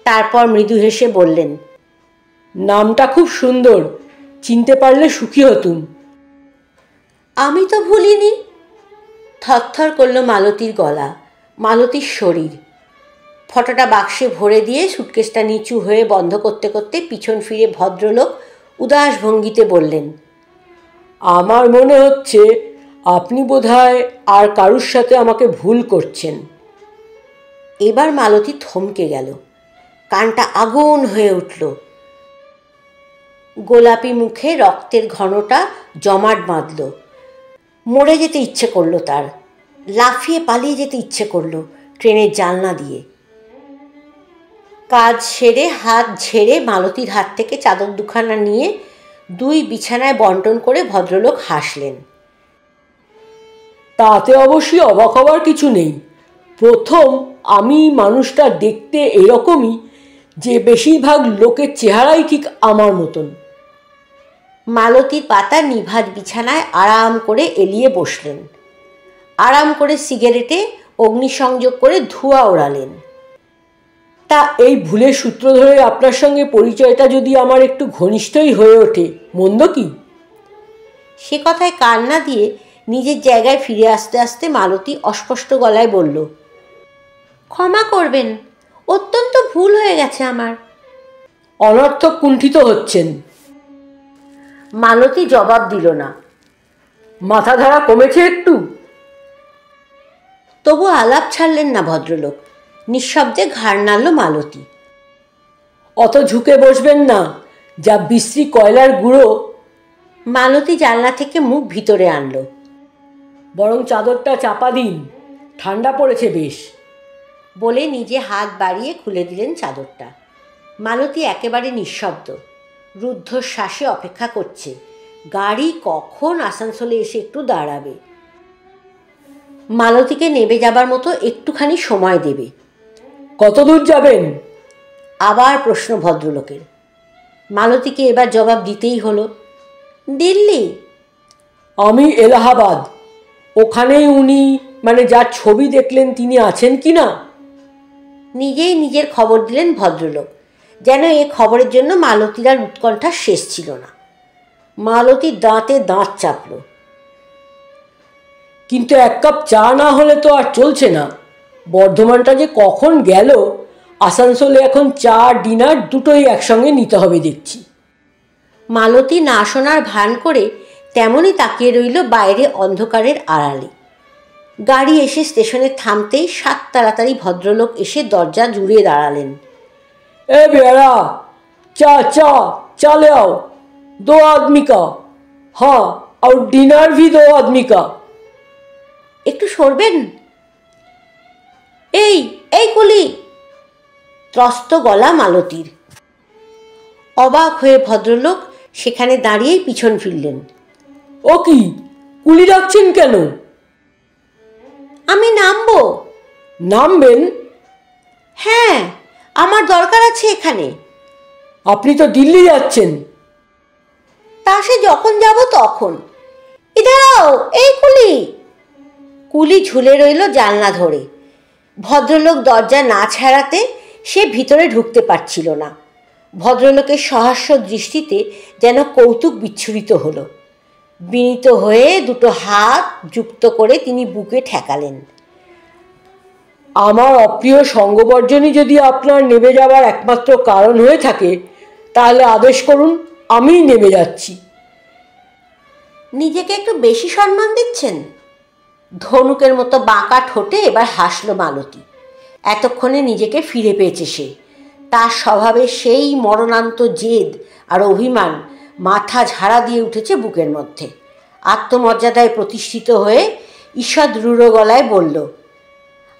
তারপর মৃদু হেসে বললেন, নামটা খুব সুন্দর, চিনতে পারলে সুখী হতুম। আমি তো ভুলিনি। থরথর করল মালতীর গলা, মালতীর শরীর। ফটোটা বাক্সে ভরে দিয়ে সুটকেসটা নিচু হয়ে বন্ধ করতে করতে পিছন ফিরে ভদ্রলোক উদাস ভঙ্গিতে বললেন, আমার মনে হচ্ছে আপনি বোধহয় আর কারুর সাথে আমাকে ভুল করছেন। এবার মালতী থমকে গেল, কানটা আগুন হয়ে উঠল। গোলাপি মুখে রক্তের ঘনটা জমাট বাঁধল। মরে যেতে ইচ্ছে করলো তার, লাফিয়ে পালিয়ে যেতে ইচ্ছে করলো ট্রেনের জানলা দিয়ে। কাজ সেরে হাত ঝেড়ে মালতীর হাত থেকে চাদর দুখানা নিয়ে দুই বিছানায় বন্টন করে ভদ্রলোক হাসলেন। তাতে অবশ্যই অবাক হবার কিছু নেই। প্রথম আমি মানুষটা দেখতে এরকমই যে বেশিরভাগ লোকের চেহারাই ঠিক আমার মতন। মালতীর পাতা নিভাজ বিছানায় আরাম করে এলিয়ে বসলেন। আরাম করে সিগারেটে অগ্নিসংযোগ করে ধোঁয়া ওড়ালেন। তা এই ভুলের সূত্র ধরে আপনার সঙ্গে পরিচয়টা যদি আমার একটু ঘনিষ্ঠই হয়ে ওঠে, মন্দ কি? সে কথায় কান না দিয়ে নিজের জায়গায় ফিরে আসতে আসতে মালতী অস্পষ্ট গলায় বলল, ক্ষমা করবেন, অত্যন্ত ভুল হয়ে গেছে আমার। অনর্থক কুণ্ঠিত হচ্ছেন। মালতী জবাব দিল না। মাথা ধরা কমেছে একটু? তবু আলাপ ছাড়লেন না ভদ্রলোক। নিঃশব্দে ঘাড় নাড়ল মালতী। অত ঝুঁকে বসবেন না, যা বিশ্রী কয়লার গুঁড়ো। মালতী জানলা থেকে মুখ ভিতরে আনল। বরং চাদরটা চাপা দিন, ঠান্ডা পড়েছে বেশ। বলে নিজে হাত বাড়িয়ে খুলে দিলেন চাদরটা। মালতী একেবারে নিঃশব্দ, রুদ্ধশ্বাসে অপেক্ষা করছে গাড়ি কখন আসানসোলে এসে একটু দাঁড়াবে, মালতীকে নেবে যাবার মতো একটুখানি সময় দেবে। কত দূর যাবেন? আবার প্রশ্ন ভদ্রলোকের। মালতীকে এবার জবাব দিতেই হলো, দিল্লি। আমি এলাহাবাদ। ওখানেই উনি, মানে যার ছবি দেখলেন, তিনি আছেন কি না? নিজেই নিজের খবর দিলেন ভদ্রলোক, যেন এ খবরের জন্য মালতীর আর উৎকণ্ঠার শেষ ছিল না। মালতী দাঁতে দাঁত চাপল। কিন্তু এক কাপ চা না হলে তো আর চলছে না। বর্ধমানটা যে কখন গেল, আসানসোলে এখন চা ডিনার দুটোই একসঙ্গে নিতে হবে দেখছি। মালতী না শোনার ভান করে তেমনই তাকিয়ে রইল বাইরে অন্ধকারের আড়ালে। গাড়ি এসে স্টেশনে থামতেই সাত তাড়াতাড়ি ভদ্রলোক এসে দরজা জুড়ে দাঁড়ালেন। এ বেড়া, चा चा चा ले आओ, 2 आदमी का। हाँ, और डिनर भी 2 आदमी का। একটু সরবেন। এই এই কুলি, ত্রস্ত গলা মালতীর। অবাক হয়ে ভদ্রলোক সেখানে দাঁড়িয়েই পিছন ফিরলেন। ও কি, কুলি ডাকছেন কেন? আমি নামবো। নামবেন? হ্যাঁ, আমার দরকার আছে এখানে। আপনি তো দিল্লি যাচ্ছেন। তা সে যখন যাব তখন। ইধারাও, এই কুলি। কুলি ঝুলে রইল জানলা ধরে। ভদ্রলোক দরজা না ছাড়াতে সে ভিতরে ঢুকতে পারছিল না। ভদ্রলোকের সহাস্য দৃষ্টিতে যেন কৌতুক বিচ্ছুরিত হলো। বিনীত হয়ে দুটো হাত যুক্ত করে তিনি বুকে ঠেকালেন। আমার অপ্রিয় সঙ্গবর্জনই যদি আপনার নেমে যাওয়ার একমাত্র কারণ হয়ে থাকে, তাহলে আদেশ করুন, আমিই নেমে যাচ্ছি। নিজেকে একটু বেশি সম্মান দিচ্ছেন। ধনুকের মতো বাঁকা ঠোঁটে এবার হাসল মালতী। এতক্ষণে নিজেকে ফিরে পেয়েছে সে। তার স্বভাবে সেই মরণান্ত জেদ আর অভিমান মাথা ঝাড়া দিয়ে উঠেছে বুকের মধ্যে। আত্মমর্যাদায় প্রতিষ্ঠিত হয়ে ঈষৎ রূঢ় গলায় বলল,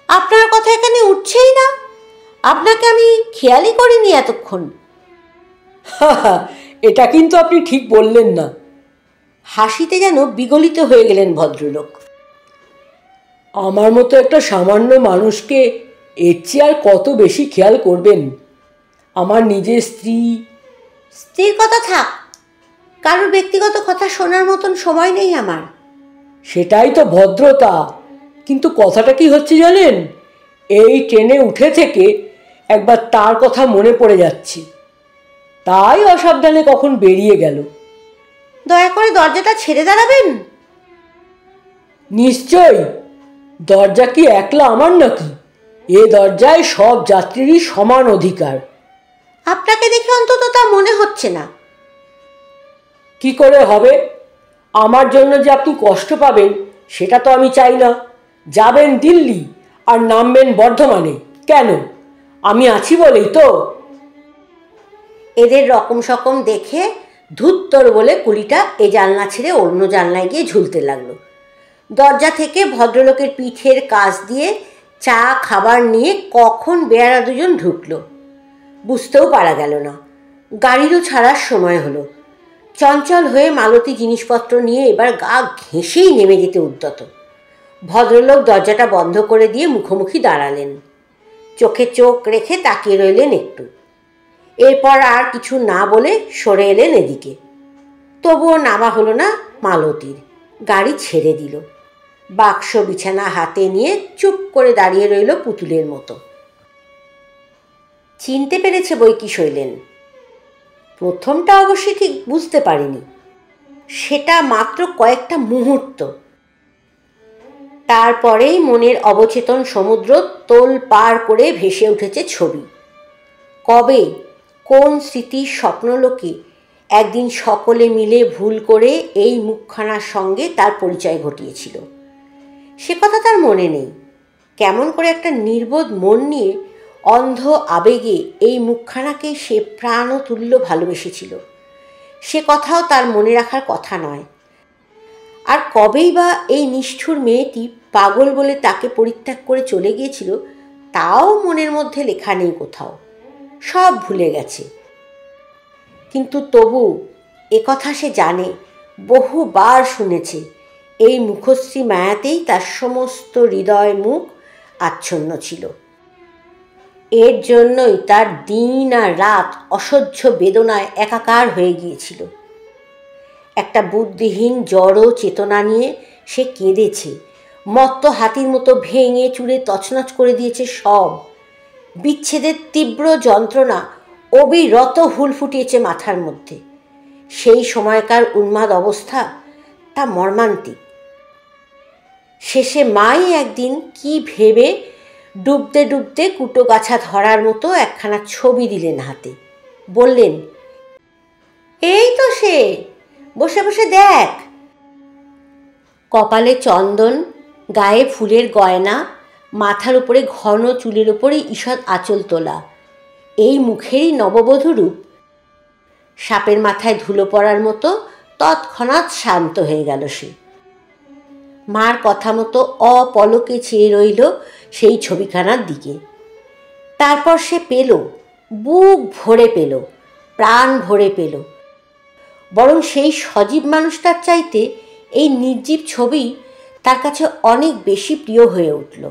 আপনার কথা এখানে উঠছেই না। আপনাকে আমি খেয়ালই করিনি এতক্ষণ। এটা কিন্তু আপনি ঠিক বললেন না। হাসিতে যেন বিগলিত হয়ে গেলেন ভদ্রলোক। আমার মতো একটা সামান্য মানুষকে এর চেয়ে আর কত বেশি খেয়াল করবেন? আমার নিজের স্ত্রীর কথা থাক, কারোর ব্যক্তিগত কথা শোনার মতন সময় নেই আমার। সেটাই তো ভদ্রতা। কিন্তু কথাটা কি হচ্ছে জানেন, এই ট্রেনে উঠে থেকে একবার তার কথা মনে পড়ে যাচ্ছে, তাই অসাবধানে কখন বেরিয়ে গেল। দয়া করে দরজাটা ছেড়ে দাঁড়াবেন। নিশ্চয়ই। দরজা কি একলা আমার নাকি? এ দরজায় সব যাত্রীরই সমান অধিকার। আপনাকে দেখে অন্তত তা মনে হচ্ছে না। কি করে হবে? আমার জন্য যে আপনি কষ্ট পাবেন সেটা তো আমি চাই না। যাবেন দিল্লি আর নামবেন বর্ধমানে। কেন? আমি আছি বলেই তো। এদের রকম সকম দেখে ধুত্তর বলে কুলিটা এ জানলা ছেড়ে অন্য জানলায় গিয়ে ঝুলতে লাগলো। দরজা থেকে ভদ্রলোকের পিঠের কাছ দিয়ে চা খাবার নিয়ে কখন বেয়ারা দুজন ঢুকলো বুঝতেও পারা গেল না। গাড়িরও ছাড়ার সময় হলো। চঞ্চল হয়ে মালতী জিনিসপত্র নিয়ে এবার গা ঘেঁষেই নেমে যেতে উদ্যত। ভদ্রলোক দরজাটা বন্ধ করে দিয়ে মুখোমুখি দাঁড়ালেন। চোখে চোখ রেখে তাকিয়ে রইলেন একটু। এরপর আর কিছু না বলে সরে এলেন এদিকে। তবুও নামা হলো না মালতীর। গাড়ি ছেড়ে দিল। বাক্স বিছানা হাতে নিয়ে চুপ করে দাঁড়িয়ে রইল পুতুলের মতো। চিনতে পেরেছে বই কি শৈলেন। প্রথমটা অবশ্যই ঠিক বুঝতে পারিনি। সেটা মাত্র কয়েকটা মুহূর্ত। তারপরেই মনের অবচেতন সমুদ্র তোল পার করে ভেসে উঠেছে ছবি। কবে কোন স্মৃতির স্বপ্নলোকে একদিন সকলে মিলে ভুল করে এই মুখখানার সঙ্গে তার পরিচয় ঘটিয়েছিল সে কথা তার মনে নেই। কেমন করে একটা নির্বোধ মন নিয়ে অন্ধ আবেগে এই মুখখানাকে সে প্রাণতুল্য ভালোবেসেছিল সে কথাও তার মনে রাখার কথা নয়। আর কবেই বা এই নিষ্ঠুর মেয়েটি পাগল বলে তাকে পরিত্যাগ করে চলে গিয়েছিল তাও মনের মধ্যে লেখা নেই কোথাও। সব ভুলে গেছে। কিন্তু তবু একথা সে জানে, বহুবার শুনেছে, এই মুখশ্রী মায়াতেই তার সমস্ত হৃদয় মুখ আচ্ছন্ন ছিল। এর জন্যই তার দিন আর রাত অসহ্য বেদনায় একাকার হয়ে গিয়েছিল। একটা বুদ্ধিহীন জড় চেতনা নিয়ে সে কেঁদেছে। মত্ত হাতির মতো ভেঙে চুরে তছনছ করে দিয়েছে সব। বিচ্ছেদের তীব্র যন্ত্রণা অবিরত হুল ফুটিয়েছে মাথার মধ্যে। সেই সময়কার উন্মাদ অবস্থা তা মর্মান্তিক। শেষে মাই একদিন কি ভেবে ডুবতে ডুবতে কুটো গাছা ধরার মতো একখানা ছবি দিলেন হাতে। বললেন, এই তো সে, বসে বসে দেখ। কপালে চন্দন, গায়ে ফুলের গয়না, মাথার উপরে ঘন চুলের উপরে ঈষৎ আঁচল তোলা, এই মুখেরই নববধূ রূপ। সাপের মাথায় ধুলো পড়ার মতো তৎক্ষণাৎ শান্ত হয়ে গেল সে। মার কথা মতো অপলকে চেয়ে রইল সেই ছবিখানার দিকে। তারপর সে পেল, বুক ভরে পেল, প্রাণ ভরে পেল। বরং সেই সজীব মানুষটার চাইতে এই নির্জীব ছবি তার কাছে অনেক বেশি প্রিয় হয়ে উঠল।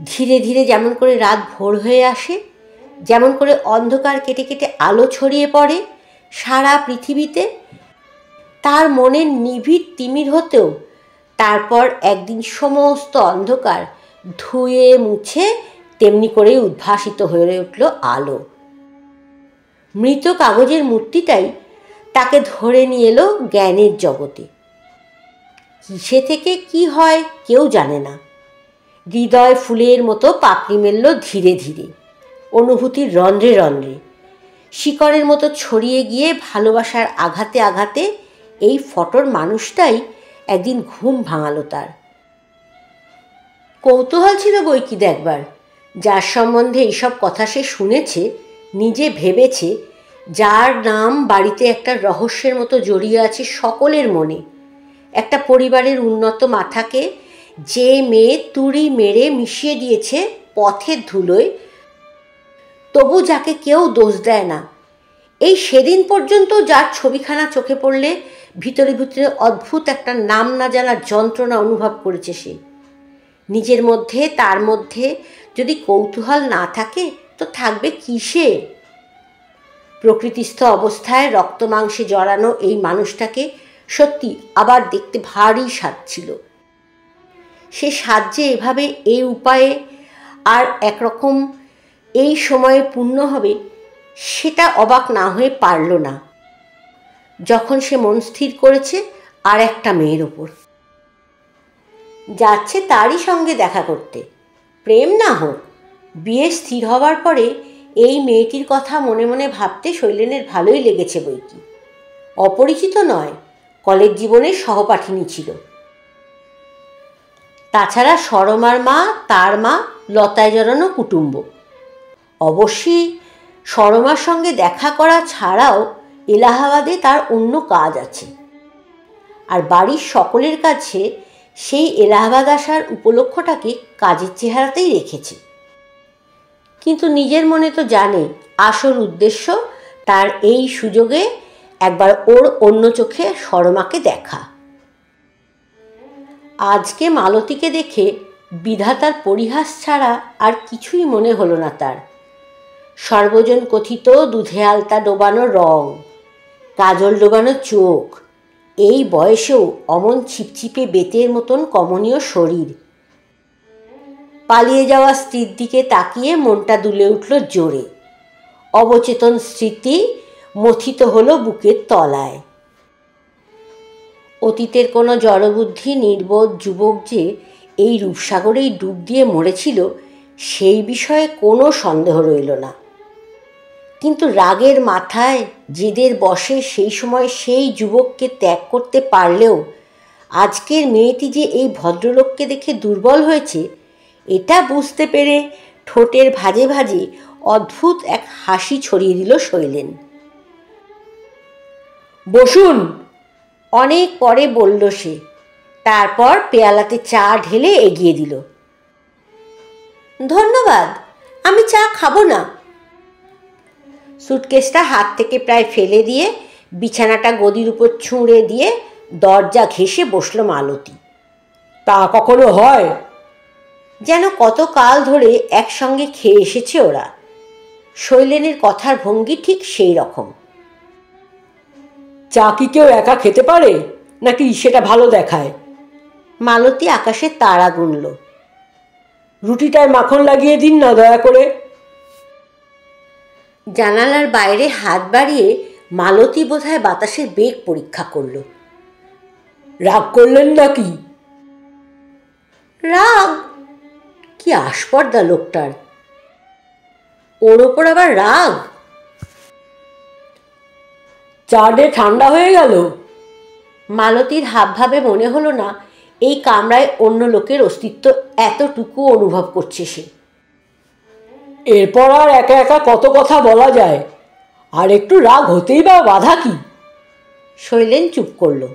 ধীরে ধীরে যেমন করে রাত ভোর হয়ে আসে, যেমন করে অন্ধকার কেটে কেটে আলো ছড়িয়ে পড়ে সারা পৃথিবীতে, তার মনের নিবিড় তিমির হতেও তারপর একদিন সমস্ত অন্ধকার ধুয়ে মুছে তেমনি করেই উদ্ভাসিত হয়ে উঠল আলো। মৃত কাগজের মূর্তিটাই তাকে ধরে নিয়ে এলো জ্ঞানের জগতে। কিসে থেকে কি হয় কেউ জানে না। হৃদয় ফুলের মতো পাপড়ি মেলল ধীরে ধীরে, অনুভূতির রন্ধ্রে রন্ধ্রে, শিকড়ের মতো ছড়িয়ে গিয়ে ভালোবাসার আঘাতে আঘাতে এই ফটোর মানুষটাই একদিন ঘুম ভাঙালো তার। কৌতূহল ছিল বই কি দেখবার, যার সম্বন্ধে এইসব কথা সে শুনেছে, নিজে ভেবেছে, যার নাম বাড়িতে একটা রহস্যের মতো জড়িয়ে আছে সকলের মনে। একটা পরিবারের উন্নত মাথাকে যে মেয়ে তুড়ি মেরে মিশিয়ে দিয়েছে পথের ধুলোয়, তবু যাকে কেউ দোষ দেয় না। এই সেদিন পর্যন্ত যার ছবিখানা চোখে পড়লে ভিতরে ভিতরে অদ্ভুত একটা নাম না জানার যন্ত্রণা অনুভব করেছে সে। নিজের মধ্যে, তার মধ্যে যদি কৌতূহল না থাকে তো থাকবে কিসে? প্রকৃতিস্থ অবস্থায় রক্ত মাংসে জড়ানো এই মানুষটাকে সত্যি আবার দেখতে ভারী স্বাদ ছিল। সে সাহায্যে এভাবে এই উপায়ে আর একরকম এই সময়ে পূর্ণ হবে, সেটা অবাক না হয়ে পারল না যখন সে মন স্থির করেছে আর একটা মেয়ের ওপর। যাচ্ছে তারই সঙ্গে দেখা করতে, প্রেম না হোক, বিয়ে স্থির হবার পরে এই মেয়েটির কথা মনে মনে ভাবতে শৈলেনের ভালোই লেগেছে বই কি। অপরিচিত নয়, কলেজ জীবনের সহপাঠিনী ছিল। তাছাড়া সরমার মা, তার মা লতায় জড়ানো কুটুম্ব। অবশ্যই সরমার সঙ্গে দেখা করা ছাড়াও এলাহাবাদে তার অন্য কাজ আছে, আর বাড়ির সকলের কাছে সেই এলাহাবাদ আসার উপলক্ষটাকে কাজের চেহারাতেই রেখেছে। কিন্তু নিজের মনে তো জানে আসল উদ্দেশ্য তার এই সুযোগে একবার ওর অন্য চোখে সরমাকে দেখা। আজকে মালতীকে দেখে বিধাতার পরিহাস ছাড়া আর কিছুই মনে হলো না তার। সর্বজন কথিত দুধে আলতা ডোবানো রং, কাজল ডোবানো চোখ, এই বয়সেও অমন ছিপছিপে বেতের মতন কমনীয় শরীর। পালিয়ে যাওয়া স্ত্রীর দিকে তাকিয়ে মনটা দুলে উঠল জোরে। অবচেতন স্মৃতি মথিত হলো বুকের তলায়। অতীতের কোনো জড়বুদ্ধি নির্বোধ যুবক যে এই রূপসাগরেই ডুব দিয়ে মরেছিল, সেই বিষয়ে কোনো সন্দেহ রইল না। কিন্তু রাগের মাথায় জেদের বশে সেই সময় সেই যুবককে ত্যাগ করতে পারলেও আজকের মেয়েটি যে এই ভদ্রলোককে দেখে দুর্বল হয়েছে, এটা বুঝতে পেরে ঠোঁটের ভাঁজে ভাঁজে অদ্ভুত এক হাসি ছড়িয়ে দিল শৈলেন। বসুন, অনেক পরে বলল সে। তারপর পেয়ালাতে চা ঢেলে এগিয়ে দিল। ধন্যবাদ, আমি চা খাবো না। সুটকেসটা হাত থেকে প্রায় ফেলে দিয়ে বিছানাটা গদির উপর ছুঁড়ে দিয়ে দরজা ঘেঁষে বসল মালতী। তা কখনো হয়? যেন কত কাল ধরে একসঙ্গে খেয়ে এসেছে ওরা। শৈলেনের কথার ভঙ্গি ঠিক সেই রকম। চা কি কেউ একা খেতে পারে, নাকি সেটা ভালো দেখায়? মালতী আকাশে তারা গুনল। রুটিটায় মাখন লাগিয়ে দিন না দয়া করে। জানালার বাইরে হাত বাড়িয়ে মালতী বোধহয় বাতাসের বেগ পরীক্ষা করল। রাগ করলেন নাকি? রাগ? কি আস্পর্ধা লোকটার! ওর ওপর আবার রাগ? চা ডে ঠান্ডা হয়ে গেল। মালতীর হাবভাবে মনে হলো না এই কামরায় অন্য লোকের অস্তিত্ব এতটুকু অনুভব করছে সে। এরপর আর একা একা কত কথা বলা যায়। আর একটু রাগ হতেই বা বাধা কি? শৈলেন চুপ করল।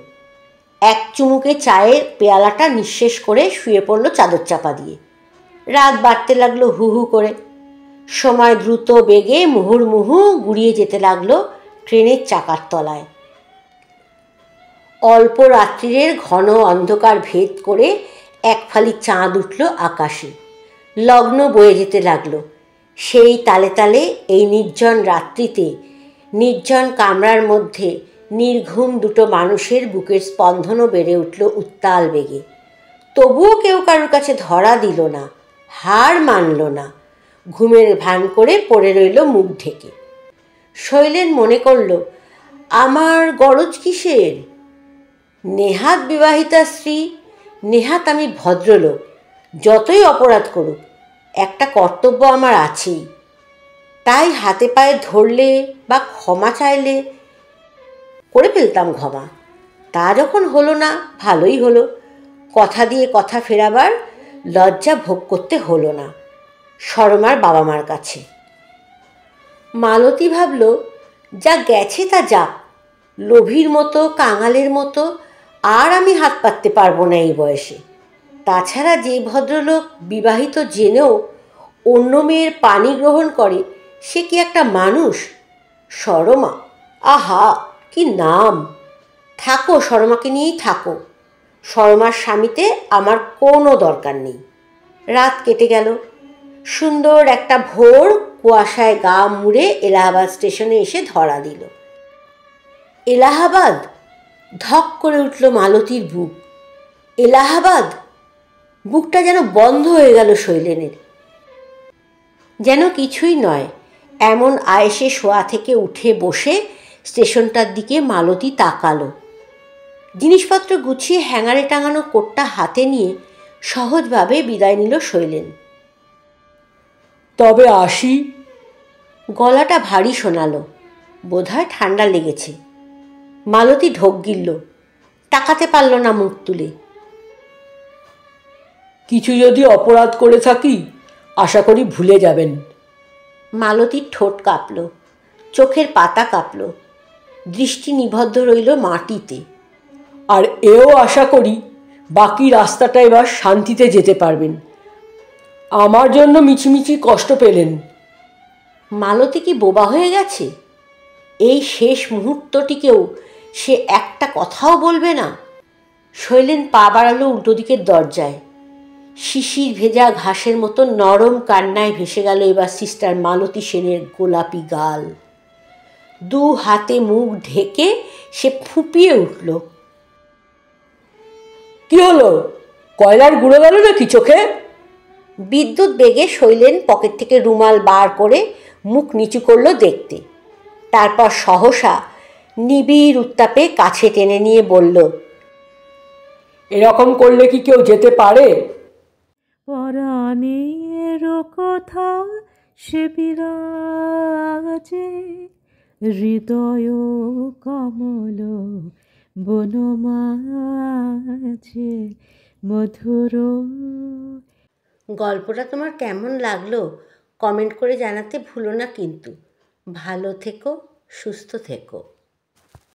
এক চুমুকে চায়ের পেয়ালাটা নিঃশেষ করে শুয়ে পড়ল চাদর চাপা দিয়ে। রাত বাড়তে লাগলো হু হু করে। সময় দ্রুত বেগে মুহুর্মুহু গুড়িয়ে যেতে লাগলো ট্রেনের চাকার তলায়। অল্প রাত্রিরের ঘন অন্ধকার ভেদ করে এক ফালি চাঁদ উঠল আকাশে। লগ্ন বয়ে যেতে লাগলো। সেই তালে তালে এই নির্জন রাত্রিতে নির্জন কামরার মধ্যে নির্ঘুম দুটো মানুষের বুকের স্পন্দনও বেড়ে উঠল উত্তাল বেগে। তবুও কেউ কারোর কাছে ধরা দিল না, হার মানল না, ঘুমের ভান করে পড়ে রইল মুখ ঢেকে। শৈলেন মনে করল, আমার গরজ কিসের? নেহাত বিবাহিতা স্ত্রী, নেহাত আমি ভদ্রলোক, যতই অপরাধ করুক একটা কর্তব্য আমার আছেই। তাই হাতে পায়ে ধরলে বা ক্ষমা চাইলে করে ফেলতাম ক্ষমা। তা যখন হলো না, ভালোই হলো। কথা দিয়ে কথা ফেরাবার লজ্জা ভোগ করতে হলো না সরমার বাবা মার কাছে। মালতী ভাবল, যা গেছে তা যাক। লোভীর মতো, কাঙালের মতো আর আমি হাত পাততে পারবো না এই বয়সে। তাছাড়া যে ভদ্রলোক বিবাহিত জেনেও অন্য মেয়ের পানি গ্রহণ করে, সে কি একটা মানুষ? সরমা, আহা কি নাম! থাকো, সরমাকে নিয়েই থাকো। সরমার স্বামীতে আমার কোনো দরকার নেই। রাত কেটে গেল। সুন্দর একটা ভোর কুয়াশায় গা মুড়ে এলাহাবাদ স্টেশনে এসে ধরা দিল। এলাহাবাদ! ধক করে উঠল মালতীর বুক। এলাহাবাদ! বুকটা যেন বন্ধ হয়ে গেল শৈলেনের। যেন কিছুই নয় এমন আয়েসে শোয়া থেকে উঠে বসে স্টেশনটার দিকে মালতী তাকালো। জিনিসপত্র গুছিয়ে হ্যাঙ্গারে টাঙানো কোটটা হাতে নিয়ে সহজভাবে বিদায় নিল শৈলেন। তবে আসি। গলাটা ভারী শোনালো, বোধহয় ঠান্ডা লেগেছে। মালতী ঢোক গিলল, তাকাতে পারল না মুখ তুলে। কিছু যদি অপরাধ করে থাকি আশা করি ভুলে যাবেন। মালতীর ঠোঁট কাঁপল, চোখের পাতা কাঁপল, দৃষ্টি নিবদ্ধ রইল মাটিতে। আর এও আশা করি বাকি রাস্তাটা এবার শান্তিতে যেতে পারবেন। আমার জন্য মিছিমিছি কষ্ট পেলেন। মালতী কি বোবা হয়ে গেছে? এই শেষ মুহূর্তটিকেও সে একটা কথাও বলবে না? শৈলেন পা বাড়ালো উল্টো দিকের দরজায়। শিশির ভেজা ঘাসের মতো নরম কান্নায় ভেসে গেল এবার সিস্টার মালতী সেনের গোলাপি গাল। দু হাতে মুখ ঢেকে সে ফুঁপিয়ে উঠল। কি হলো? কয়লার গুঁড়ো গেল নাকি চোখে? বিদ্যুৎ বেগে শৈলেন পকেট থেকে রুমাল বার করে মুখ নিচু করল দেখতে। তারপর সহসা নিবিড় উত্তাপে কাছে টেনে নিয়ে বলল, এরকম করলে কি কেউ যেতে পারে? পরাণের কথা সে বিরাজে, হৃদয় কমল বনমাঝে মধুর। গল্পটা তোমার কেমন লাগলো কমেন্ট করে জানাতে ভুলো না কিন্তু। ভালো থেকো, সুস্থ থেকো।